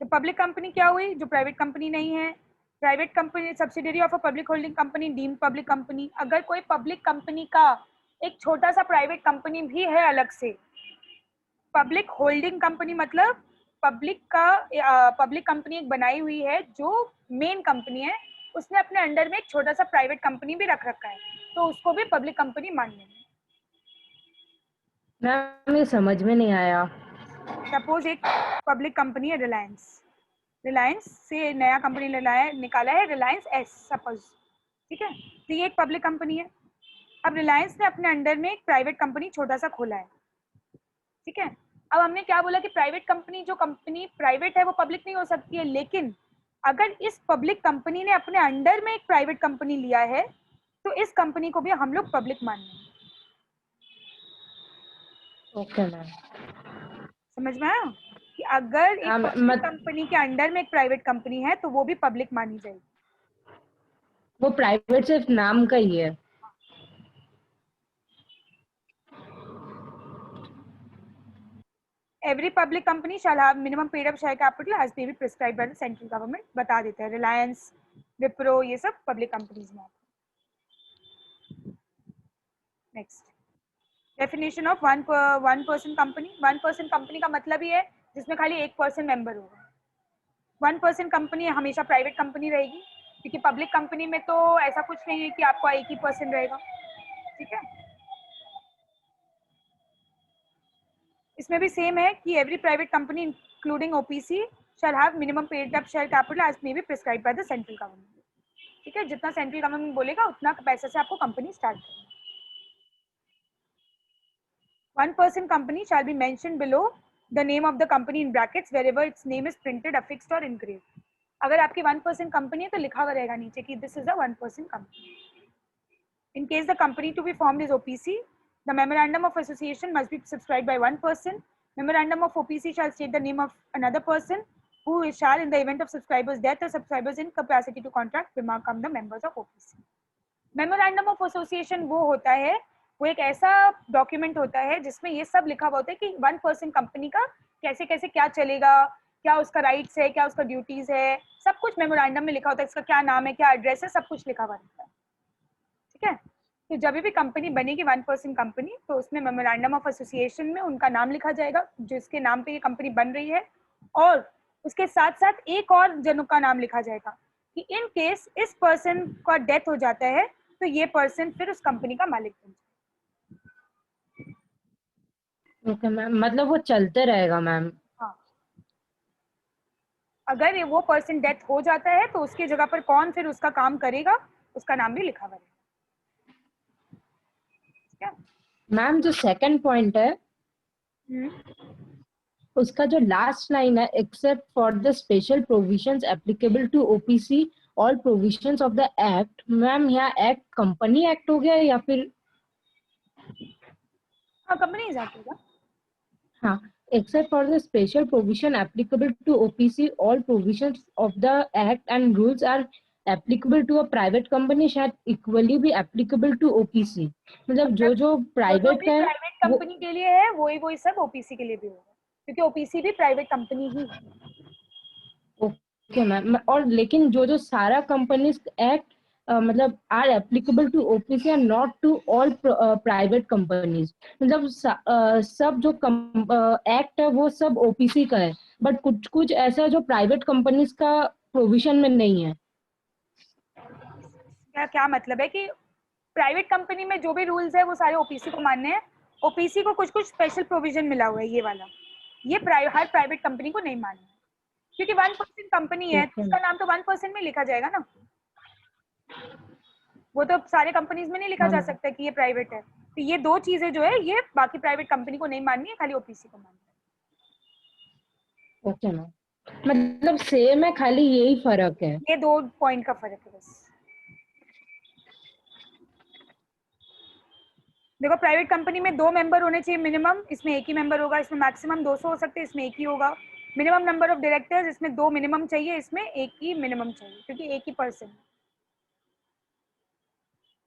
तो पब्लिक कंपनी क्या हुई? जो प्राइवेट कंपनी नहीं है। Private company subsidiary of a public holding company, deemed public company. अगर कोई पब्लिक कंपनी का एक छोटा सा प्राइवेट कंपनी भी है अलग से, पब्लिक होल्डिंग कंपनी मतलब पब्लिक कंपनी एक बनाई हुई है जो मेन कंपनी है, उसने अपने अंडर में एक छोटा सा प्राइवेट कंपनी भी रख रखा है, तो उसको भी पब्लिक कंपनी मान लेंगे। मैम ये समझ में नहीं आया। सपोज एक पब्लिक कंपनी है रिलायंस, रिलायंस से नया कंपनी निकाला है रिलायंस एस सपोज, ठीक है। तो ये एक पब्लिक कंपनी है। अब रिलायंस ने अपने अंडर में एक प्राइवेट कंपनी छोटा सा खोला है, ठीक है। अब हमने क्या बोला कि प्राइवेट कंपनी, जो कंपनी प्राइवेट है वो पब्लिक नहीं हो सकती है, लेकिन अगर इस पब्लिक कंपनी ने अपने अंडर में एक प्राइवेट कंपनी लिया है तो इस कंपनी को भी हम लोग पब्लिक मान लेंगे। Okay ma'am. समझ में आया कि अगर एक पब्लिक मत कंपनी के अंडर में एक प्राइवेट कंपनी है तो वो भी पब्लिक मानी जाएगी। वो प्राइवेट सिर्फ नाम का ही है। Every public company shall have minimum paid up share capital as may be prescribed by the central government. बता देते हैं, रिलायंस, विप्रो, ये सब पब्लिक कंपनीज में आते हैं। Next, definition of one person company. One person company का मतलब ही है जिसमें खाली एक पर्सन मेंबर होगा। वन पर्सन कंपनी हमेशा प्राइवेट कंपनी रहेगी, क्योंकि पब्लिक कंपनी में तो ऐसा कुछ नहीं है कि आपका एक ही पर्सन रहेगा, ठीक है। इसमें भी सेम है कि every private company including OPC shall have minimum paid up share capital as may be prescribed by the central government, ठीक है। जितना सेंट्रल गवर्नमेंट बोलेगा उतना पैसे से आपको कंपनी स्टार्ट करनी है। One person company shall be mentioned below the name of the company in brackets wherever its name is printed, affixed or engraved. अगर आपकी 1% कंपनी है तो लिखा हुआ रहेगा नीचे कि this is a 1% company. In case the company to be formed is OPC, the memorandum of association must be subscribed by one person. Memorandum of OPC shall state the name of another person who shall, in the event of subscriber's death or subscriber's incapacity to contract, become the members of OPC. Memorandum of association वो होता है, वो एक ऐसा डॉक्यूमेंट होता है जिसमें ये सब लिखा हुआ होता है कि 1% कंपनी का कैसे कैसे क्या चलेगा, क्या उसका राइट्स है, क्या उसका ड्यूटीज है, सब कुछ मेमोरेंडम में लिखा होता है। इसका क्या नाम है, क्या एड्रेस है, सब कुछ लिखा हुआ रहता है, ठीक है। तो जब भी कंपनी बनेगी 1% कंपनी, तो उसमें मेमोरेंडम ऑफ एसोसिएशन में उनका नाम लिखा जाएगा जिसके नाम पे ये कंपनी बन रही है, और उसके साथ साथ एक और जनों का नाम लिखा जाएगा कि इन केस इस पर्सन का डेथ हो जाता है तो ये पर्सन फिर उस कंपनी का मालिक बन जाए। ओके मैम, मतलब वो चलते रहेगा मैम। हाँ, अगर ये वो पर्सन डेथ हो जाता है तो उसकी जगह पर कौन फिर उसका काम करेगा, उसका नाम भी लिखा हुआ रहेगा। मैम जो सेकंड पॉइंट है उसका जो लास्ट लाइन है, except for the special provisions applicable to OPC all provisions of the act, ma'am यहाँ एक्ट कंपनी एक्ट हो गया या फिर? हाँ, कंपनीज एक्ट होगा। हाँ, except for the special provision applicable to OPC, all provisions of the act and rules are applicable to a private company शायद equally भी applicable to OPC, मतलब जो जो जो प्राइवेट भी है प्राइवेट वो। कंपनी के लिए है वही सब ओपीसी के लिए भी होगा, क्योंकि ओपीसी भी प्राइवेट कंपनी ही है। ओके मैम, और लेकिन जो जो सारा कंपनीज एक्ट मतलब are applicable to OPC and not to all private companies, मतलब सब जो एक्ट है वो सब ओपीसी का है, बट कुछ कुछ ऐसा जो प्राइवेट कंपनीज का प्रोविजन में नहीं है। क्या क्या मतलब है कि प्राइवेट कंपनी में जो भी रूल्स है वो सारे ओपीसी को मानने हैं, ओपीसी को कुछ कुछ स्पेशल प्रोविजन मिला हुआ है ये वाला, ये हर प्राइवेट कंपनी को नहीं मानना है, क्योंकि 1% कंपनी है तो ओके उसका नाम तो 1% में लिखा जाएगा ना, वो तो सारे कंपनीज में नहीं लिखा जा मैम। सकता कि ये प्राइवेट है। तो ये दो चीजें जो है ये बाकी प्राइवेट कंपनी को नहीं माननी है, खाली ओपीसी को माननी ओके मैम, मतलब सेम है, खाली यही फर्क है। है। ये दो पॉइंट का फर्क है बस। देखो, प्राइवेट कंपनी में 2 मेंबर होने चाहिए मिनिमम, इसमें एक ही मेंबर होगा, इसमें मैक्सिमम 200 हो सकते हैं, इसमें एक ही होगा। मिनिमम नंबर ऑफ डायरेक्टर्स, इसमें 2 मिनिमम चाहिए, इसमें एक ही मिनिमम चाहिए, क्योंकि एक ही पर्सन।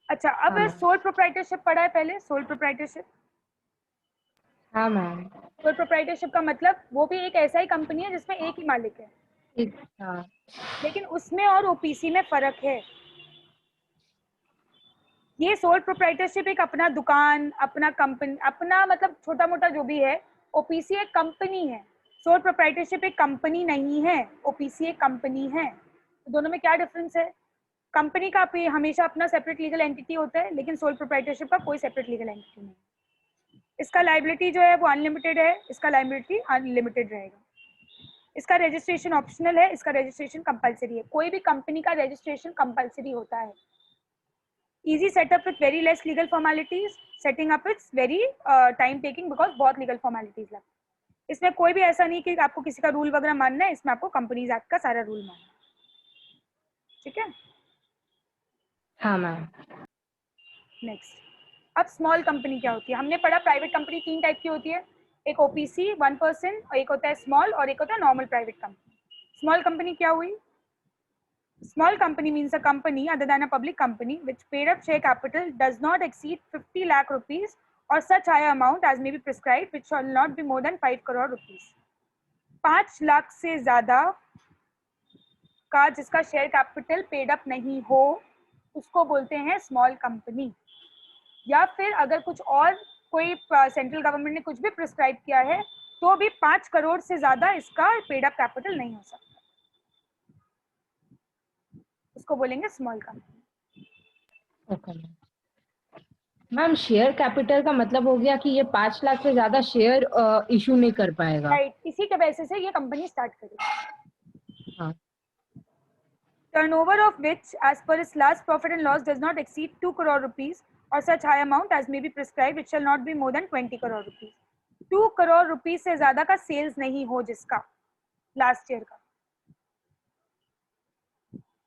अच्छा, अब हाँ मैम। सोल प्रोप्राइटरशिप पढ़ा है पहले, सोल प्रोप्राइटरशिप। हाँ मैम। सोल प्रोप्राइटरशिप का मतलब वो भी एक ऐसा ही कंपनी है जिसमें एक ही मालिक है, हाँ लेकिन उसमें और ओपीसी में फर्क है। ये सोल प्रोप्राइटरशिप एक अपना दुकान, अपना कंपनी, अपना मतलब छोटा मोटा जो भी है। ओपीसी एक कंपनी है, सोल प्रोप्राइटरशिप एक कंपनी नहीं है, ओपीसी एक कंपनी है। तो दोनों में क्या डिफरेंस है? कंपनी का हमेशा अपना सेपरेट लीगल एंटिटी होता है, लेकिन सोल प्रोप्राइटरशिप का कोई सेपरेट लीगल एंटिटी नहीं। इसका लाइबिलिटी जो है वो अनलिमिटेड है, इसका लाइबिलिटी अनलिमिटेड रहेगा। इसका रजिस्ट्रेशन ऑप्शनल है, इसका रजिस्ट्रेशन कंपलसरी है। कोई भी कंपनी का रजिस्ट्रेशन कंपलसरी होता है। easy setup with very less legal formalities, setting up it's very time taking because बहुत legal formalities लगते हैं। इसमें कोई भी ऐसा नहीं कि आपको किसी का रूल वगैरह मानना है, इसमें आपको कंपनीज एक्ट का सारा रूल मानना है। ठीक है, हाँ मैम। नेक्स्ट। अब स्मॉल कंपनी क्या होती है? हमने पढ़ा प्राइवेट कंपनी 3 टाइप की होती है, एक ओपीसी 1%, और एक होता है स्मॉल, और एक होता है normal private company. Small company क्या हुई? Small company means a company other than a public company which paid up share capital does not exceed 50 lakh rupees or such higher amount as may be prescribed, which shall not be more than 5 crore rupees. 5 lakh से ज्यादा का जिसका शेयर कैपिटल पेड अप नहीं हो उसको बोलते हैं स्मॉल कंपनी। या फिर अगर कुछ और कोई सेंट्रल गवर्नमेंट ने कुछ भी प्रिस्क्राइब किया है तो भी 5 करोड़ से ज्यादा इसका पेड अप कैपिटल नहीं हो सकता, उसको बोलेंगे small company. Okay ma'am. Ma'am share capital का मतलब हो गया कि ये 5 लाख से ज्यादा शेयर इशू नहीं कर पाएगा। राइट, इसी के वजह से ये कंपनी स्टार्ट करेगी। हाँ। Turnover of which as per its last profit and loss does not exceed 2 crore rupees or such high amount as may be prescribed, which shall not be more than 20 crore rupees. 2 crore rupees से ज्यादा का सेल्स नहीं हो जिसका लास्ट ईयर का,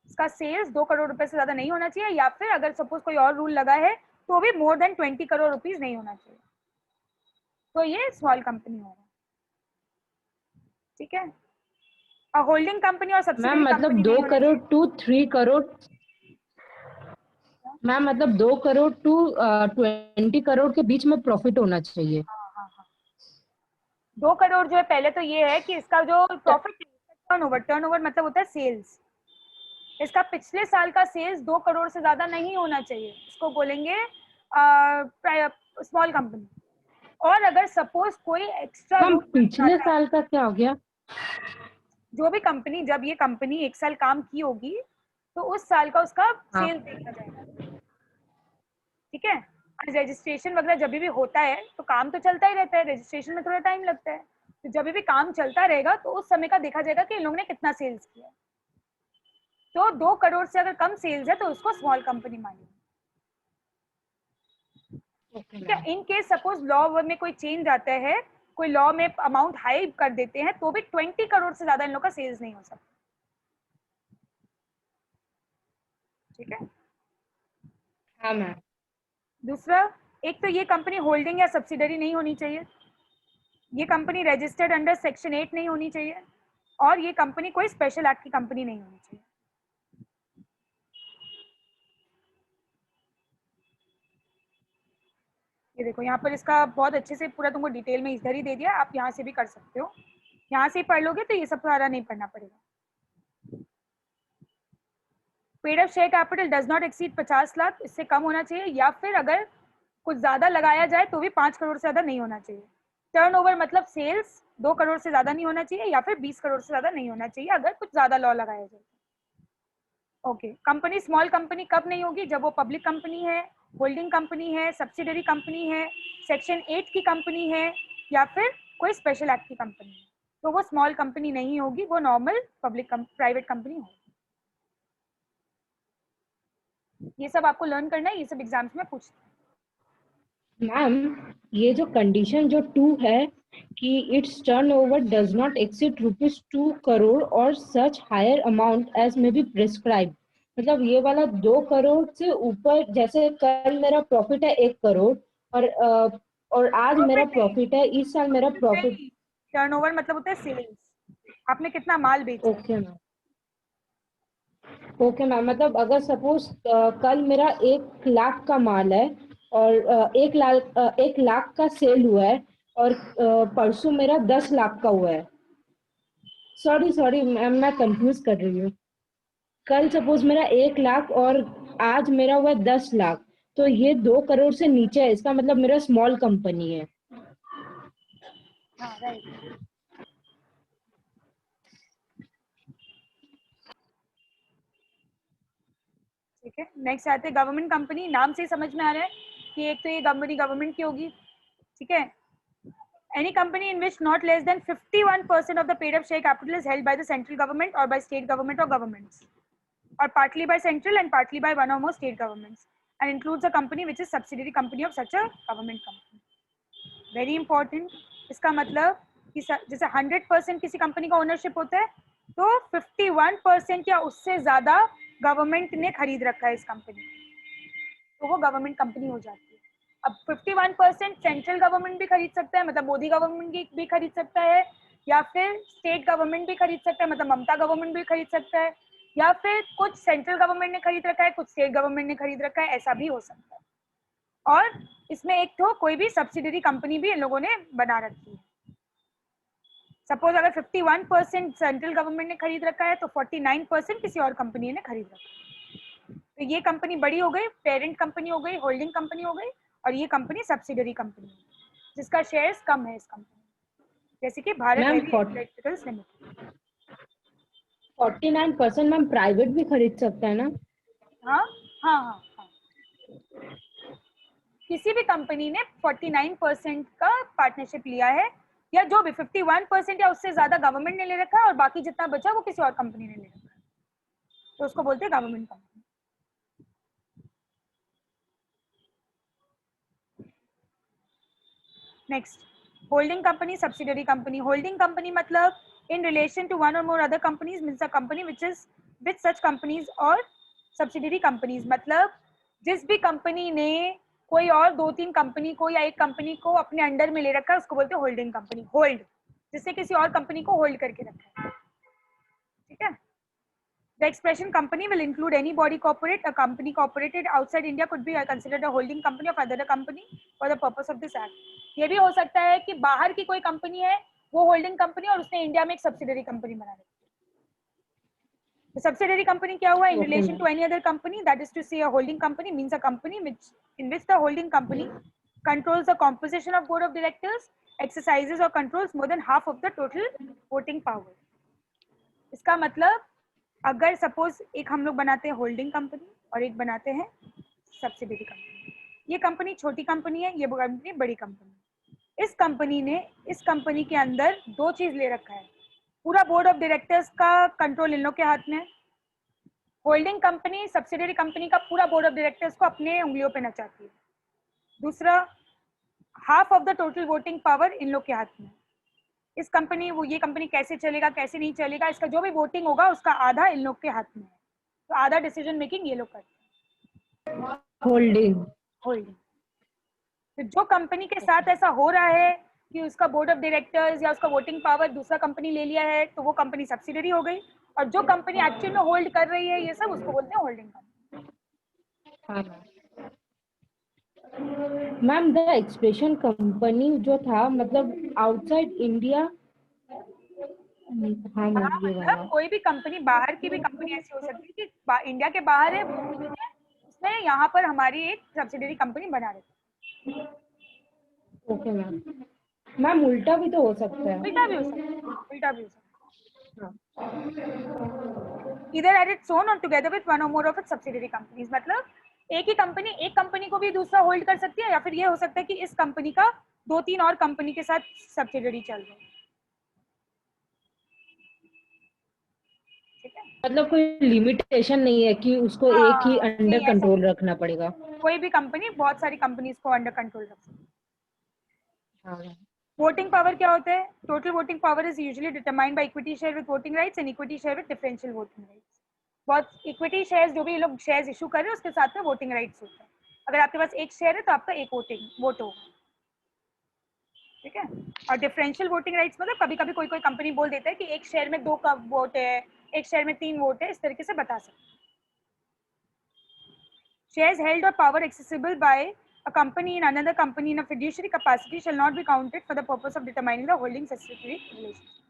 इसका सेल्स 2 करोड़ रुपए से ज्यादा नहीं होना चाहिए, या फिर अगर सपोज कोई और रूल लगा है तो भी मोर देन 20 करोड़ रुपीज नहीं होना चाहिए, तो ये स्मॉल कंपनी होगा। ठीक है, होल्डिंग कंपनी और मैम सब्सिडियरी मतलब कंपनी दो नहीं होना करोड़ चाहिए। टू 3 करोड़, मैम मतलब 2 करोड़ टू 20 करोड़ के बीच में प्रॉफिट होना चाहिए। हाँ हाँ हाँ, 2 करोड़ जो है, पहले तो ये है कि इसका जो प्रॉफिट, टर्नओवर मतलब होता है सेल्स, इसका पिछले साल का सेल्स 2 करोड़ से ज्यादा नहीं होना चाहिए, इसको बोलेंगे स्मॉल कंपनी। और अगर सपोज कोई एक्स्ट्रा मैम रूल पिछले साल का क्या हो गया? जो भी कंपनी, जब ये कंपनी 1 साल काम की होगी तो उस साल का उसका हाँ सेल देखा जाएगा, ठीक है। रजिस्ट्रेशन वगैरह जब भी होता है तो काम तो चलता ही रहता है, रजिस्ट्रेशन में थोड़ा टाइम लगता है, तो जब भी काम चलता रहेगा तो उस समय का देखा जाएगा कि इन लोगों ने कितना सेल्स किया। तो 2 करोड़ से अगर कम सेल्स है तो उसको स्मॉल कंपनी मानेंगे, ओके ठीक मैम। है। इन केस सपोज लॉ में कोई चेंज आता है, कोई लॉ में अमाउंट हाई कर देते हैं तो भी 20 करोड़ से ज्यादा इन लोग का सेल्स नहीं हो सकता, ठीक है। हाँ मैम। दूसरा, एक तो ये कंपनी होल्डिंग या सब्सिडरी नहीं होनी चाहिए, ये कंपनी रजिस्टर्ड अंडर सेक्शन 8 नहीं होनी चाहिए, और ये कंपनी कोई स्पेशल एक्ट की कंपनी नहीं होनी चाहिए। ये देखो यहाँ पर इसका बहुत अच्छे से पूरा तुमको डिटेल में इधर ही दे दिया, आप यहाँ से भी कर सकते हो, यहाँ से ही पढ़ लोगे तो ये सब सारा नहीं पढ़ना पड़ेगा। Paid up share capital does not exceed 50 lakh, इससे कम होना चाहिए, या फिर अगर कुछ ज्यादा लगाया जाए तो भी 5 करोड़ से ज्यादा नहीं होना चाहिए। टर्नओवर मतलब सेल्स 2 करोड़ से ज्यादा नहीं होना चाहिए, या फिर 20 करोड़ से ज्यादा नहीं होना चाहिए अगर कुछ ज्यादा लॉ लगाया जाए। ओके, कंपनी स्मॉल कंपनी कब नहीं होगी? जब वो पब्लिक कंपनी है, होल्डिंग कंपनी है, सब्सिडरी कंपनी है, सेक्शन 8 की कंपनी है, या फिर कोई स्पेशल एक्ट की कंपनी है, तो वो स्मॉल कंपनी नहीं होगी, वो नॉर्मल पब्लिक प्राइवेट कंपनी होगी। ये सब आपको लर्न करना है, ये सब एग्जाम्स में पूछते हैं। मैम ये जो कंडीशन जो 2 है कि its turnover does not exceed ₹2 crore और such higher amount as may be prescribe, मतलब ये वाला 2 करोड़ से ऊपर, जैसे कल मेरा प्रॉफिट है 1 करोड़ और आज मेरा प्रॉफिट नहीं, प्रॉफिट है, इस साल मेरा प्रॉफिट। नहीं, टर्नओवर मतलब होता है सेल्स, आपने कितना माल बेचा है। Okay ma'am. ओके मैम, मतलब अगर सपोज कल मेरा 1 लाख का माल है और 1 लाख का सेल हुआ है और परसों मेरा 10 लाख का हुआ है। सॉरी सॉरी मैम, मैं कंफ्यूज कर रही हूँ। कल सपोज मेरा 1 लाख और आज मेरा हुआ है 10 लाख, तो ये 2 करोड़ से नीचे है, इसका मतलब मेरा स्मॉल कंपनी है। हाँ राइट। ठीक है, नेक्स्ट आते हैं गवर्नमेंट कंपनी। नाम से ही समझ में आ रहा है कि एक तो ये कंपनी गवर्नमेंट की होगी, ठीक है। Any company in which not less than 51% of the paid up share capital is held by the central government or by state government or governments, or partly by central and partly by one or more state governments, and includes a company which is subsidiary company of such a government company. Very important. इसका मतलब कि जैसे 100% किसी कंपनी का ओनरशिप होता है तो 51% या उससे ज्यादा गवर्नमेंट ने खरीद रखा है इस कंपनी, तो वो गवर्नमेंट कंपनी हो जाती है। अब 51% सेंट्रल गवर्नमेंट भी खरीद सकता है, मतलब मोदी गवर्नमेंट भी खरीद सकता है, या फिर स्टेट गवर्नमेंट भी खरीद सकता है, मतलब ममता गवर्नमेंट भी खरीद सकता है, या फिर कुछ सेंट्रल गवर्नमेंट ने खरीद रखा है, कुछ स्टेट गवर्नमेंट ने खरीद रखा है, ऐसा भी हो सकता है। और इसमें एक तो कोई भी सब्सिडरी कंपनी भी इन लोगों ने बना रखी है। सपोज अगर 51% सेंट्रल गवर्नमेंट ने खरीद रखा है तो 49% किसी और कंपनी ने खरीद रखा है, तो ये कंपनी बड़ी हो गई, पेरेंट कंपनी हो गई, होल्डिंग कंपनी हो गई, और ये कंपनी सब्सिडरी कंपनी जिसका शेयर्स कम है इस कंपनी, जैसे कि Bharat ma'am heavy electricals limited. 49% ma'am private भी खरीद सकता है ना? हाँ हाँ हाँ हाँ, किसी भी कंपनी ने 49% का पार्टनरशिप लिया है, या जो भी 51% या उससे ज्यादा गवर्नमेंट ने ले रखा है और बाकी जितना बचा वो किसी और कंपनी ने ले रखा है, तो उसको बोलते हैं government company. Next, holding company, subsidiary company. Holding company मतलब in relation to one or more other companies means a company which is with such companies और subsidiary companies, मतलब जिस भी कंपनी ने कोई और 2-3 कंपनी को या एक कंपनी को अपने अंडर में ले रखा है उसको बोलते हैं होल्डिंग कंपनी। होल्ड, जिससे किसी और कंपनी को होल्ड करके रखा है, ठीक है। The expression company will include any body corporate. A company corporated outside India could be considered a holding company of other company for the purpose of this act. ये भी हो सकता है कि बाहर की कोई कंपनी है वो होल्डिंग कंपनी और उसने इंडिया में एक सब्सिडरी कंपनी बना रखी है, तो सब्सिडरी कंपनी क्या हुआ? In Okay, relation ma'am. To any other company, that is to say a holding company means a company which in which the holding company controls the composition of board of directors, exercises or controls more than half of the total voting power. इसका मतलब अगर सपोज एक हम लोग बनाते हैं होल्डिंग कंपनी और एक बनाते हैं सब्सिडरी कंपनी, ये कंपनी छोटी कंपनी है, ये कंपनी बड़ी कंपनी। इस कंपनी ने इस कंपनी के अंदर दो चीज ले रखा है, पूरा बोर्ड ऑफ डायरेक्टर्स का कंट्रोल इन लोग के हाथ में। होल्डिंग कंपनी सब्सिडरी कंपनी का पूरा बोर्ड ऑफ डायरेक्टर्स को अपने उंगलियों पे नचाती है। दूसरा, half of the total voting power in लोग के हाथ में। इस कंपनी ये कंपनी कैसे चलेगा कैसे नहीं चलेगा, इसका जो भी वोटिंग होगा उसका आधा इन लोग के हाथ में है। तो आधा डिसीजन मेकिंग ये लोग करते हैं, होल्डिंग। तो जो कंपनी के साथ ऐसा हो रहा है कि उसका बोर्ड ऑफ डायरेक्टर्स या उसका वोटिंग पावर दूसरा कंपनी ले लिया है, तो वो कंपनी सब्सिडरी हो गई। और जो कंपनी एक्चुअल में होल्ड कर रही है ये सब, उसको बोलते हैं होल्डिंग कंपनी। हाँ मैम, द एक्सप्रेशन कंपनी जो था मतलब आउटसाइड इंडिया। हाँ हाँ, मैम, ये वाला। मतलब कोई भी कंपनी, बाहर की भी कंपनी ऐसी हो सकती है कि इंडिया के बाहर है, उसने यहाँ पर हमारी एक सब्सिडरी कंपनी बना रखी है। Okay ma'am. मैम, उल्टा भी तो हो सकता है। उल्टा भी हो सकता है, उल्टा भी हो सकता हाँ। है। Either at its own or together with one or more of its subsidiary companies, मतलब एक एक कंपनी को भी दूसरा होल्ड कर सकती है, या फिर ये हो सकता है कि इस कंपनी का दो तीन और कंपनी के साथ सब्सिडरी चल रहा है। ठीक है, मतलब कोई लिमिटेशन नहीं है कि उसको एक ही हाँ अंडर नहीं, ऐसा कंट्रोल रखना पड़ेगा। कोई भी कंपनी बहुत सारी कंपनीज को अंडर कंट्रोल रख सकती है। हाँ। वोटिंग पावर क्या होता है? Total voting power is usually determined by equity share with voting rights and equity share with differential voting rights. बहुत इक्विटी शेयर्स जो भी ये लोग शेयर्स इशू कर रहे हैं उसके साथ में वोटिंग राइट्स होता है। अगर आपके पास एक शेयर है तो आपका एक वोट होगा। ठीक है, और डिफरेंशियल वोटिंग राइट्स मतलब कभी कभी कोई कंपनी बोल देता है कि एक शेयर में दो का वोट है, एक शेयर में 3 वोट है, इस तरीके से बता सकते हैं। Shares held or power accessible by a company in another company in a fiduciary capacity shall not be counted for the purpose of determining the holding statutory relationship.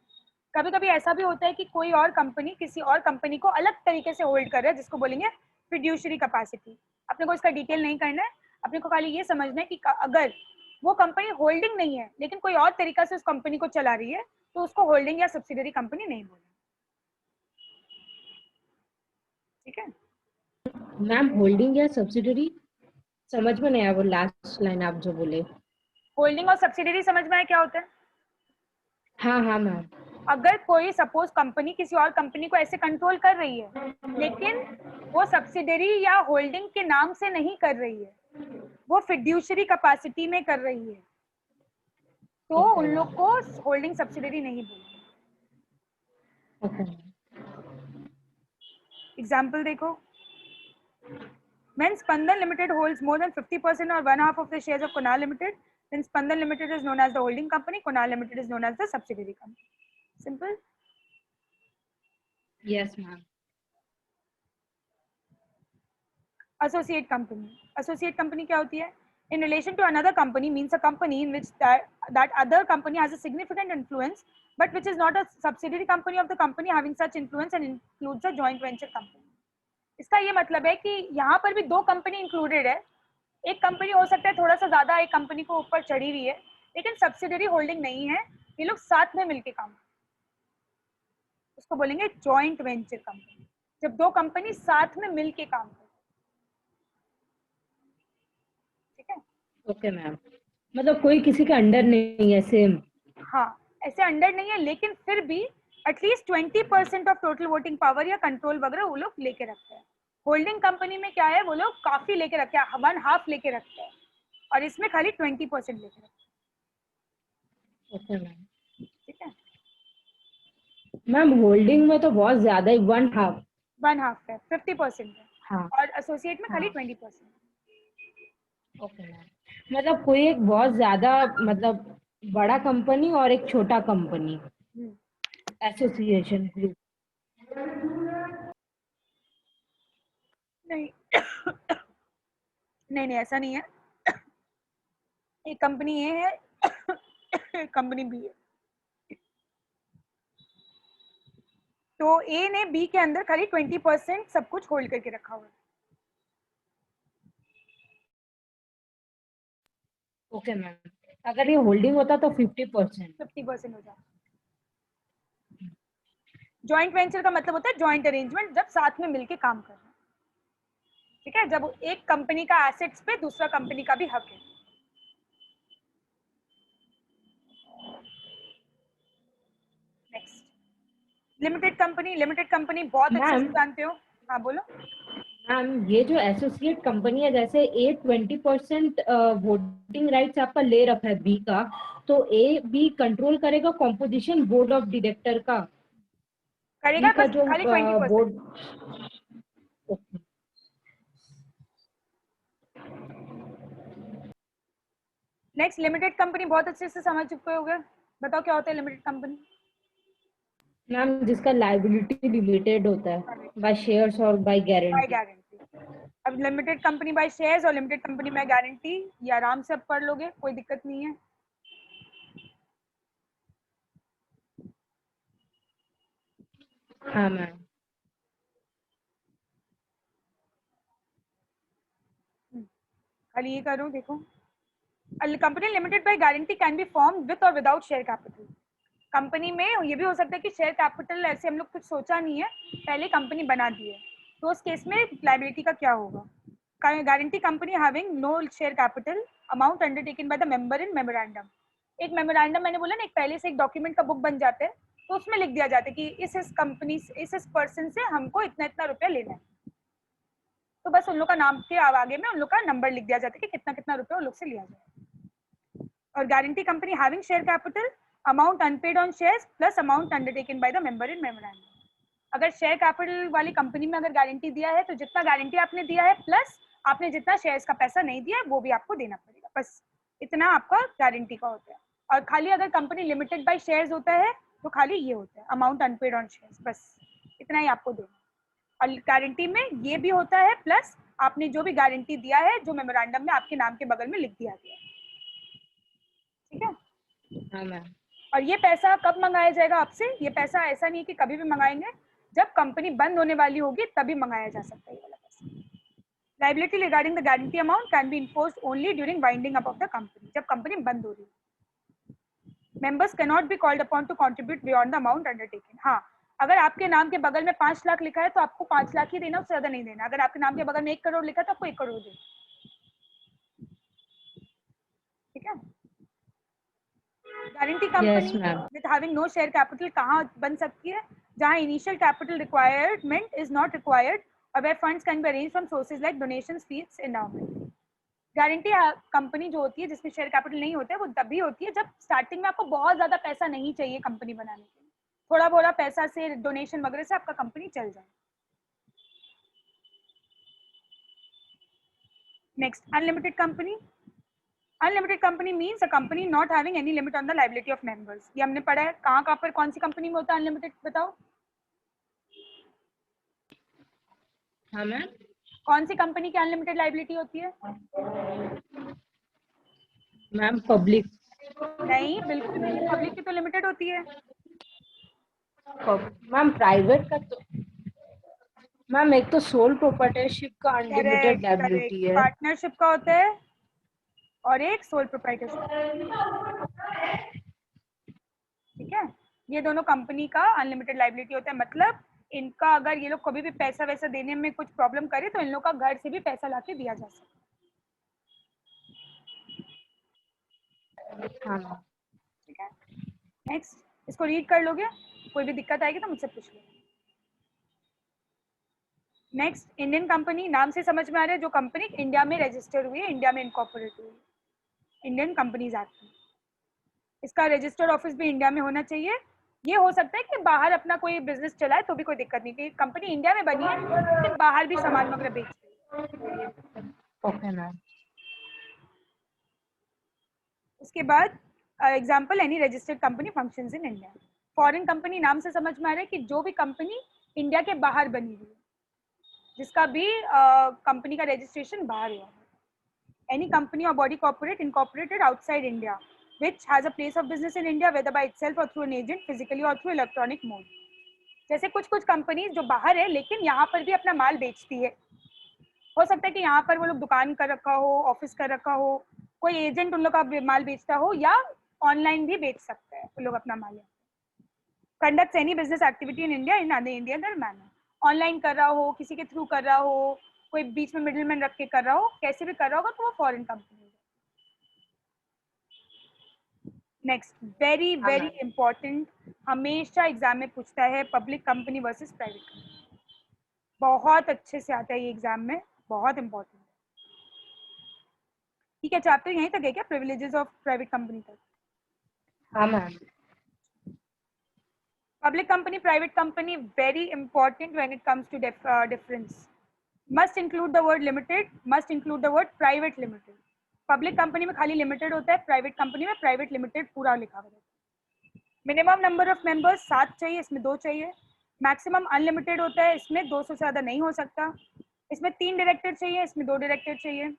कभी कभी ऐसा भी होता है कि कोई और कंपनी किसी और कंपनी को अलग तरीके से होल्ड कर रहा है, जिसको बोलेंगे फिड्यूशरी कैपेसिटी। अपने को इसका डिटेल नहीं करना है, अपने को खाली ये समझना है कि अगर वो कंपनी होल्डिंग नहीं है लेकिन कोई और तरीका से उस कंपनी को चला रही है, तो उसको होल्डिंग या सब्सिडरी कंपनी नहीं बोलेंगे। ठीक है मैम, होल्डिंग या सब्सिडरी समझ में नहीं आया वो लास्ट लाइन आप जो बोले। होल्डिंग और सब्सिडरी समझ में आया क्या होता है? हाँ हाँ मैम। अगर कोई सपोज कंपनी किसी और कंपनी को ऐसे कंट्रोल कर रही है, लेकिन वो सब्सिडरी या होल्डिंग के नाम से नहीं कर रही है, वो फिड्यूशरी कैपेसिटी में कर रही है, तो उन लोग को होल्डिंग सब्सिडरी नहीं बोलेंगे। ओके। एग्जाम्पल देखो, When Spandan Limited holds more than 50% or 1/2 of the shares of Kunal Limited, then Spandan Limited is known as the holding company, Kunal Limited is known as the subsidiary company. Simple. Yes ma'am. Associate company क्या होती है? In relation to another company means a company in which that other company has a significant influence, but which is not a subsidiary company of the company having such influence and includes a joint venture company. इसका ये मतलब है कि यहाँ पर भी दो कंपनी इंक्लूडेड है। एक कंपनी हो सकता है थोड़ा सा ज्यादा एक कंपनी को ऊपर चढ़ी हुई है, लेकिन सब्सिडरी होल्डिंग नहीं है, ये लोग साथ में मिलके काम करते हैं, उसको बोलेंगे जॉइंट वेंचर कंपनी, जब दो कंपनी साथ में मिलके काम करते हैं। ठीक है, ओके मैम, मतलब कोई किसी के अंडर नहीं है, सेम। हाँ ऐसे अंडर नहीं है, लेकिन फिर भी at least 20% of total voting power या कंट्रोल वगैरह वो लोग लेके रखते हैं। होल्डिंग कंपनी में क्या है, वो लोग काफी लेके रखते हैं, 1/2 लेके रखते हैं, और इसमें खाली 20% लेके रखते हैं। Okay ma'am. ठीक है, मैम, होल्डिंग में तो बहुत ज्यादा ही 1/2। 1/2 है, 50% है, हाँ और एसोसिएट में खाली हाँ। 20%। ओके मैम, मतलब कोई एक बहुत ज्यादा मतलब बड़ा कंपनी और एक छोटा कंपनी, एसोसिएशन ग्रुप। नहीं नहीं नहीं, ऐसा नहीं है। एक कंपनी ए है, एक कंपनी बी है। तो ए ने बी के अंदर खाली 20% सब कुछ होल्ड करके रखा हुआ है। ओके मैम, अगर ये होल्डिंग होता तो 50%। 50% हो जाता। जॉइंट वेंचर का मतलब होता है जॉइंट अरेंजमेंट, जब साथ में मिलके काम करना। ठीक है, जब एक कंपनी का एसेट्स पे दूसरा कंपनी का भी हक है। Next, limited company. Limited company बहुत अच्छे से मैम, जानते हो। हाँ बोलो। मैम ये जो एसोसिएट कंपनी है, जैसे ए 20% वोटिंग राइट्स आपका ले रखा है बी का, तो ए बी कंट्रोल करेगा कॉम्पोजिशन बोर्ड ऑफ डायरेक्टर का, बी करेगा, का बस जो खाली 20%। Board. Okay next, limited company बहुत अच्छे से समझ चुके होगे। बताओ क्या होता है लिमिटेड कंपनी। मैम, जिसका लाइबिलिटी लिमिटेड होता है बाय शेयर्स और बाय बाय गारंटी। गारंटी। अब लिमिटेड कंपनी बाय शेयर्स और लिमिटेड कंपनी बाय गारंटी, ये आराम से अब पढ़ लोगे, कोई दिक्कत नहीं है। हाँ मैम। खाली ये करो, देखो। Company limited by guarantee can be form with और विदाउट शेयर कैपिटल। कंपनी में ये भी हो सकता है कि शेयर कैपिटल ऐसे हम लोग कुछ सोचा नहीं है, पहले कंपनी बना दी है, तो उस केस में लाइबिलिटी का क्या होगा। Guarantee company having no share capital, amount undertaken by the member in memorandum. एक मेमोरेंडम मैंने बोला ना, एक पहले से एक डॉक्यूमेंट का बुक बन जाता है, तो उसमें लिख दिया जाता है कि इस कंपनी इस पर्सन से हमको इतना इतना रुपया लेना है, तो बस उन लोग का नाम के आगे में उन लोग का नंबर लिख दिया जाता है कि कितना कितना रुपया उन लोग से लिया जाए। और guarantee company having share capital, amount unpaid on shares plus amount undertaken by the member in memorandum. अगर शेयर कैपिटल वाली कंपनी में अगर गारंटी दिया है, तो जितना गारंटी आपने दिया है प्लस आपने जितना शेयर्स का पैसा नहीं दिया है वो भी आपको देना पड़ेगा, बस इतना आपका गारंटी का होता है। और खाली अगर कंपनी लिमिटेड बाय शेयर्स होता है तो खाली ये होता है अमाउंट अनपेड ऑन शेयर्स, बस इतना ही आपको देना। और गारंटी में ये भी होता है प्लस आपने जो भी गारंटी दिया है जो मेमोरेंडम में आपके नाम के बगल में लिख दिया गया है। ठीक है। हाँ मैम। और ये पैसा कब मंगाया जाएगा आपसे, ये पैसा ऐसा नहीं है कि कभी भी मंगाएंगे, जब कंपनी बंद होने वाली होगी तभी मंगाया जा सकता है ये वाला पैसा। Liability regarding the guarantee amount can be enforced only during winding up of the company, जब कंपनी बंद हो रही है। Members can not be called upon two contribute beyond the amount undertaken. हाँ, अगर आपके नाम के बगल में 5 लाख लिखा है तो आपको 5 लाख ही देना, उससे ज्यादा नहीं देना। अगर आपके नाम के बगल में 1 करोड़ लिखा है तो आपको 1 करोड़ देना। ठीक है। Guarantee yes company ma'am. With having no share capital कहाँ बन सकती है, जहाँ initial capital requirement is not required और where funds can be arrange from sources like donations, fees, endowment. Guarantee company जो होती है जिसमें शेयर कैपिटल नहीं होता है वो तभी होती है जब स्टार्टिंग में आपको बहुत ज्यादा पैसा नहीं चाहिए कंपनी बनाने के लिए, थोड़ा थोड़ा पैसा से डोनेशन वगैरह से आपका कंपनी चल जाए। Next, unlimited company. Unlimited company means a company not having any limit on the liability of members. ये हमने पढ़ा है, कहाँ कहाँ पर कौन सी कंपनी में होता है अनलिमिटेड, बताओ। हाँ मैम। कौन सी कंपनी की अनलिमिटेड लाइबिलिटी होती है? Ma'am public. नहीं, बिल्कुल भी नहीं, पब्लिक की तो लिमिटेड होती है। मैम प्राइवेट का तो, मैम एक तो सोल प्रोप्राइटरशिप का अनलिमिटेड करेक्ट करेक्ट, लायबिलिटी है। पार्टनरशिप का होता है और एक सोल प्रोप्राइटरशिप। ठीक है, ये दोनों कंपनी का अनलिमिटेड लाइबिलिटी होता है। मतलब इनका अगर ये लोग कभी भी पैसा वैसा देने में कुछ प्रॉब्लम करे तो इन लोग का घर से भी पैसा लाके दिया जा सकता हाँ मैम। है। ठीक है। नेक्स्ट, इसको रीड कर लोगे, कोई भी दिक्कत आएगी तो मुझसे पूछ लो। नेक्स्ट, इंडियन कंपनी, नाम से समझ में आ रहा है जो कंपनी इंडिया में रजिस्टर हुई है, इंडिया में इनकॉर्पोरेट हुई है, इंडियन कंपनीज एक्ट में। इसका रजिस्टर्ड ऑफिस भी इंडिया में होना चाहिए। ये हो सकता है कि बाहर अपना कोई बिजनेस चलाए तो भी कोई दिक्कत नहीं, कि कंपनी इंडिया में बनी है लेकिन बाहर भी सामान वगैरह बेच रही है। Okay ma'am. उसके बाद example, any registered company functions in India. Foreign company, नाम से समझ में आ रहा है कि जो भी कंपनी इंडिया के बाहर बनी हुई है, जिसका भी कंपनी का रजिस्ट्रेशन बाहर हुआ है। एनी कंपनी और body corporate incorporated outside India which has a place of business in India whether by itself or through an agent physically or through electronic mode. जैसे कुछ कुछ कंपनीज जो बाहर है लेकिन यहाँ पर भी अपना माल बेचती है, हो सकता है कि यहाँ पर वो लोग दुकान कर रखा हो, ऑफिस कर रखा हो, कोई एजेंट उन लोग का माल बेचता हो, या ऑनलाइन भी बेच सकता है वो लोग अपना माल। Conduct any business activity in India in other Indian manner, online कर रहा हो, किसी के थ्रू कर रहा हो, कोई बीच में मिडिलमैन रख के कर रहा हो, कैसे भी कर रहा होगा तो वो फॉरेन कंपनी है। नेक्स्ट, वेरी वेरी इंपॉर्टेंट, हमेशा एग्जाम में पूछता है, public company versus private company. बहुत अच्छे से आता है ये एग्जाम में, बहुत इंपॉर्टेंट है। ठीक है, चैप्टर यहीं तक है क्या, प्रिविलेजेस ऑफ प्राइवेट कंपनी तक? हाँ ma'am. Public company, private company, very important when it comes to difference. Must include the word limited, must include the word private limited. Public company में खाली limited होता है, private company में private limited पूरा लिखा हुआ है। Minimum number of members 7 चाहिए, इसमें 2 चाहिए। Maximum unlimited होता है, इसमें 200 से ज़्यादा नहीं हो सकता। इसमें 3 डायरेक्टर चाहिए, इसमें 2 डायरेक्टर चाहिए।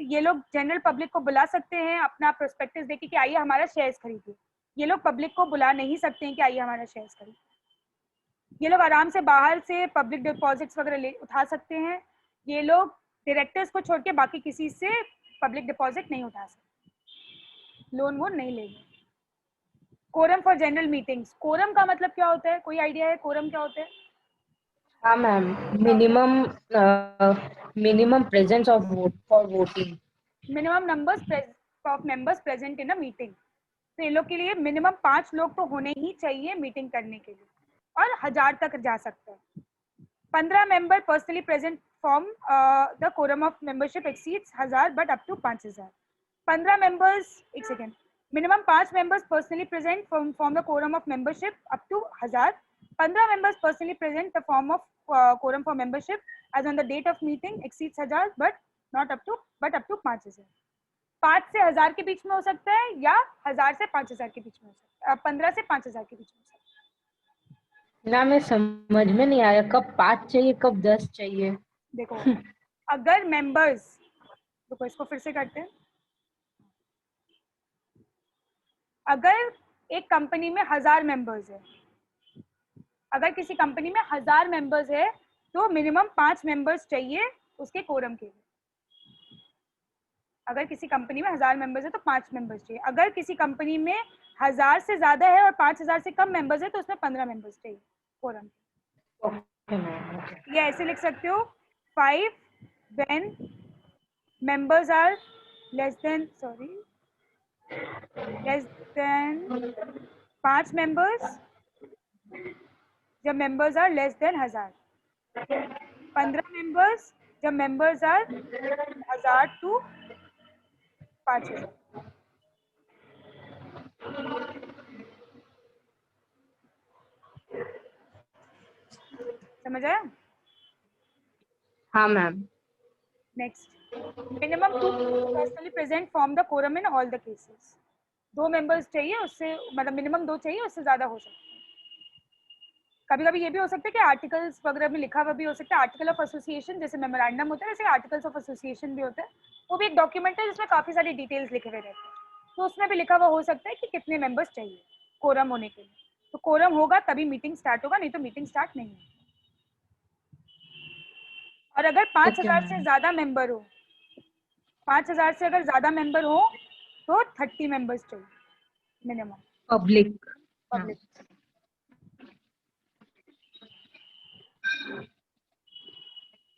ये लोग जनरल पब्लिक को बुला सकते हैं अपना प्रोस्पेक्टस देके कि आइए हमारा शेयर्स खरीदिए। ये लोग पब्लिक को बुला नहीं सकते हैं कि आइए हमारा शेयर्स खरीदिए। ये लोग आराम से बाहर से पब्लिक डिपॉजिट्स वगैरह उठा सकते हैं। ये लोग डायरेक्टर्स को छोड़ के बाकी किसी से पब्लिक डिपॉजिट नहीं उठा सकते, लोन वोन नहीं लेंगे। Quorum for general meetings, quorum का मतलब क्या होता है, कोई आइडिया है कोरम क्या होता है? हाँ ma'am, minimum presence of vote for voting. Minimum numbers of members present in a meeting. तो इन लोग के लिए मिनिमम 5 लोग तो होने ही चाहिए मीटिंग करने के लिए, और 1000 तक जा सकता है। 15 member personally present form the quorum of membership exceeds 1000 but up to 5000। 15 members, एक second, minimum 5 members personally present form the quorum of membership up to 1000। 15 members personally present the form of quorum for membership as on the date of meeting exceeds 1000 but not up to 5000। 5 से 1000 के बीच में हो सकता है, या 1000 से 5000 के बीच में हो सकता है, 15 से 5000 के बीच में हो सकता है। ना मैं समझ में नहीं आया, कब 5 चाहिए कब 10 चाहिए। देखो, अगर मेंबर्स, देखो इसको फिर से करते हैं। अगर एक कंपनी में 1000 मेंबर्स है, अगर किसी कंपनी में 1000 मेंबर्स है तो मिनिमम 5 मेंबर्स चाहिए उसके कोरम के लिए। अगर किसी कंपनी में 1000 मेंबर्स है तो 5 मेंबर्स चाहिए। अगर किसी कंपनी में 1000 से ज्यादा है और 5000 से कम मेंबर्स है तो उसमें 15 मेंबर्स चाहिए कोरम। ये ऐसे लिख सकते हो, 5 when members are less than 5 members, जब members are less than 1000। 15 members जब मेंबर्स आर 1000 टू 5000। समझ आया? हाँ ma'am. Next, minimum 2 personally present form the quorum in all the cases. 2 members चाहिए, उससे मतलब मिनिमम 2 चाहिए, उससे ज्यादा हो सकता है। कभी कभी ये भी हो सकता है कि आर्टिकल्स वगैरह में लिखा हुआ भी हो सकता है, आर्टिकल ऑफ एसोसिएशन जैसे मेमोरेंडम होता है, वैसे आर्टिकल्स ऑफ एसोसिएशन भी होता है। वो भी एक डॉक्यूमेंट है जिसमें काफी सारी डिटेल्स लिखे हुए रहते हैं, तो उसमें भी लिखा हुआ हो सकता है कि कितने मेंबर्स चाहिए कोरम होने के लिए। तो कोरम होगा तभी मीटिंग स्टार्ट होगा, नहीं तो मीटिंग स्टार्ट नहीं होगी। और अगर 5000 से ज्यादा मेंबर हो, 5000 से अगर ज्यादा मेंबर हो तो 30 मेंबर्स चाहिए minimum public.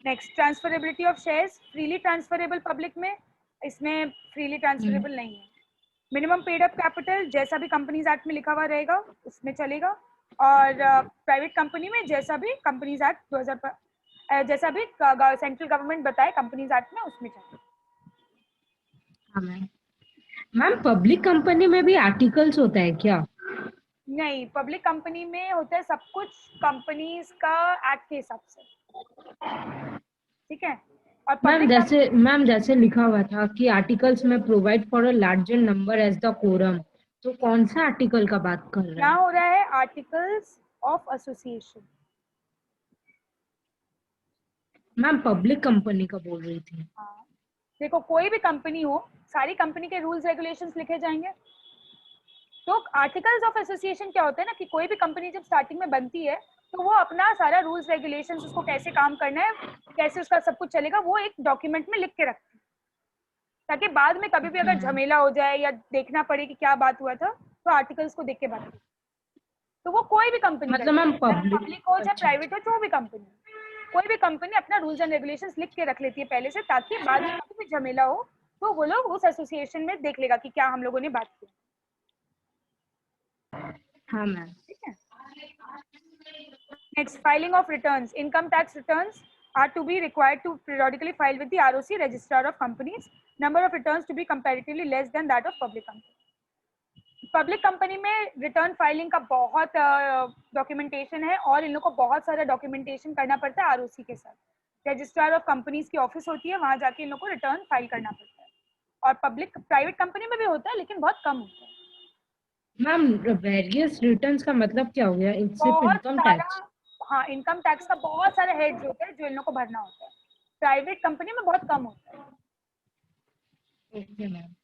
Next, transferability of shares, freely transferable public में, इसमें फ्रीली ट्रांसफरेबल नहीं है। मिनिमम पेड अप कैपिटल जैसा भी कंपनीज एक्ट में लिखा हुआ रहेगा उसमें चलेगा, और प्राइवेट कंपनी में जैसा भी कंपनीज एक्ट 2000 जैसा भी सेंट्रल गवर्नमेंट बताए कंपनीज एक्ट में उसमें चलेगा। मैम पब्लिक कंपनी में भी आर्टिकल्स होता है क्या? नहीं, पब्लिक कंपनी में होता है सब कुछ कंपनीज का एक्ट के हिसाब से, ठीक है। और मैम जैसे लिखा हुआ था कि आर्टिकल्स में provide for a larger number as the quorum, तो कौन सा आर्टिकल का बात कर रहे हैं? यहाँ हो रहा है articles of association. Ma'am public company का बोल रही थी। हाँ, देखो कोई भी कंपनी हो, सारी कंपनी के रूल्स रेगुलेशंस लिखे जाएंगे। तो आर्टिकल्स ऑफ एसोसिएशन क्या होता है ना, कि कोई भी कंपनी जब स्टार्टिंग में बनती है तो वो अपना सारा रूल्स रेगुलेशंस, उसको कैसे काम करना है, कैसे उसका सब कुछ चलेगा, वो एक डॉक्यूमेंट में लिख के रखते हैं, ताकि बाद में कभी भी अगर झमेला हो जाए या देखना पड़े कि क्या बात हुआ था, तो आर्टिकल्स को देख के बात करें। तो वो कोई भी कंपनी, मतलब मैम पब्लिक हो चाहे अच्छा प्राइवेट हो, जो भी कंपनी, कोई भी कंपनी अपना रूल्स एंड रेगुलेशंस लिख के रख लेती है पहले से, ताकि बाद में कभी भी झमेला हो तो वो लोग उस एसोसिएशन में देख लेगा कि क्या हम लोगों ने बात की। हाँ मैम। ठीक है। Next, filing of returns. Income tax returns are to be required to periodically file with the ROC, Registrar of Companies. Number of returns to be comparatively less than that of public company. Public company में रिटर्न फाइलिंग का बहुत डॉक्यूमेंटेशन है और इन लोग को बहुत सारा डॉक्यूमेंटेशन करना पड़ता है आरओसी के साथ। रजिस्ट्रार ऑफ कंपनीज की ऑफिस होती है, वहां जाके इन लोग को रिटर्न फाइल करना पड़ता है। और पब्लिक प्राइवेट कंपनी में भी होता है लेकिन बहुत कम होता है। मैम वेरियस रिटर्न्स का मतलब क्या हो गया? सिर्फ बहुत इनकम सारा, टैक्स? हाँ, इनकम टैक्स का बहुत सारे हेड्स होते हैं जो इन लोग को भरना होता है, प्राइवेट कंपनी में बहुत कम होता है। Okay ma'am.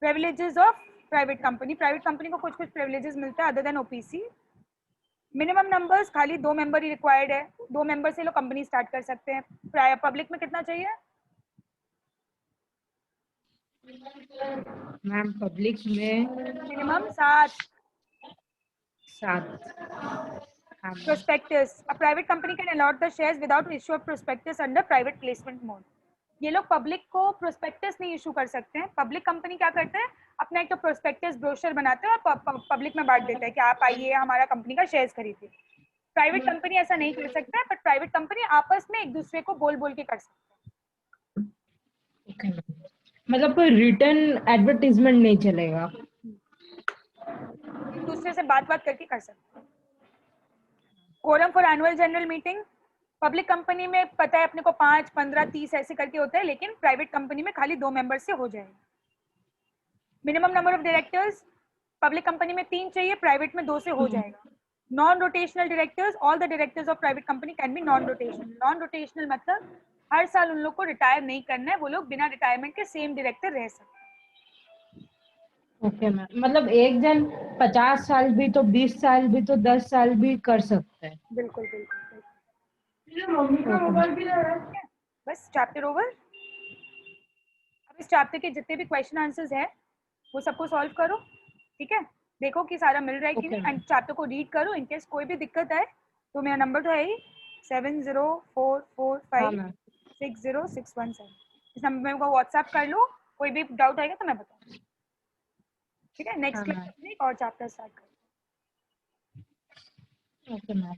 Privileges of private company. Private company को कुछ कुछ प्रिविलेजेस मिलता है other than OPC. Minimum numbers खाली 2 मेंबर ही रिक्वायर्ड है, 2 मेंबर से लोग कंपनी स्टार्ट कर सकते हैं। पब्लिक में कितना चाहिए मैम? पब्लिक में मिनिमम 7। 7। हाँ ma'am. Prospectus. A private company can allot the shares without issue of prospectus under private placement mode. ये लोग पब्लिक को प्रोस्पेक्टस नहीं इशू कर सकते हैं। पब्लिक कंपनी क्या करते हैं, अपना एक तो प्रोस्पेक्टस ब्रोशर बनाते हैं और पब्लिक में बांट देते हैं कि आप आइए हमारा कंपनी का शेयर्स खरीदिए। प्राइवेट कंपनी ऐसा नहीं कर सकता है, बट प्राइवेट कंपनी आपस में एक दूसरे को बोल बोल के कर सकते हैं। Okay ma'am. मतलब कोई रिटर्न एडवर्टीजमेंट नहीं चलेगा? एक दूसरे से बात करके कर सकते हैं। Quorum for annual general meeting. Public company में पता है अपने को 5, 15, 30 ऐसे करके होता है, लेकिन प्राइवेट कंपनी में खाली 2 मेंबर से हो जाएगा। Minimum number of directors. Public company में 3 चाहिए, प्राइवेट में 2 से हो जाएगा। Non rotational directors. All the directors of private company can be non rotational. Non rotational मतलब हर साल उन लोग को रिटायर नहीं करना है, वो लोग बिना रिटायरमेंट के सेम डायरेक्टर रह सकते हैं। Okay ma'am. मतलब एक जन 50 साल भी तो 20 साल भी तो 10 साल भी कर सकते हैं? बिल्कुल बिल्कुल बिल्कुल। मम्मी का मोबाइल भी है। बस चैप्टर ओवर। अब इस चैप्टर के जितने भी क्वेश्चन आंसर्स हैं वो सबको सॉल्व करो, ठीक है। देखो कि सारा मिल रहा है कि ओके नहीं, मैम। एंड चैप्टर को रीड करो। इनकेस कोई भी दिक्कत आए तो मेरा नंबर तो है ही 7044560617। हाँ मैम। इस नंबर में को व्हाट्सएप कर लो, कोई भी डाउट आएगा तो मैं बताऊँ, ठीक है। नेक्स्ट हाँ क्लास मैम। में एक और चैप्टर स्टार्ट करो। Okay ma'am.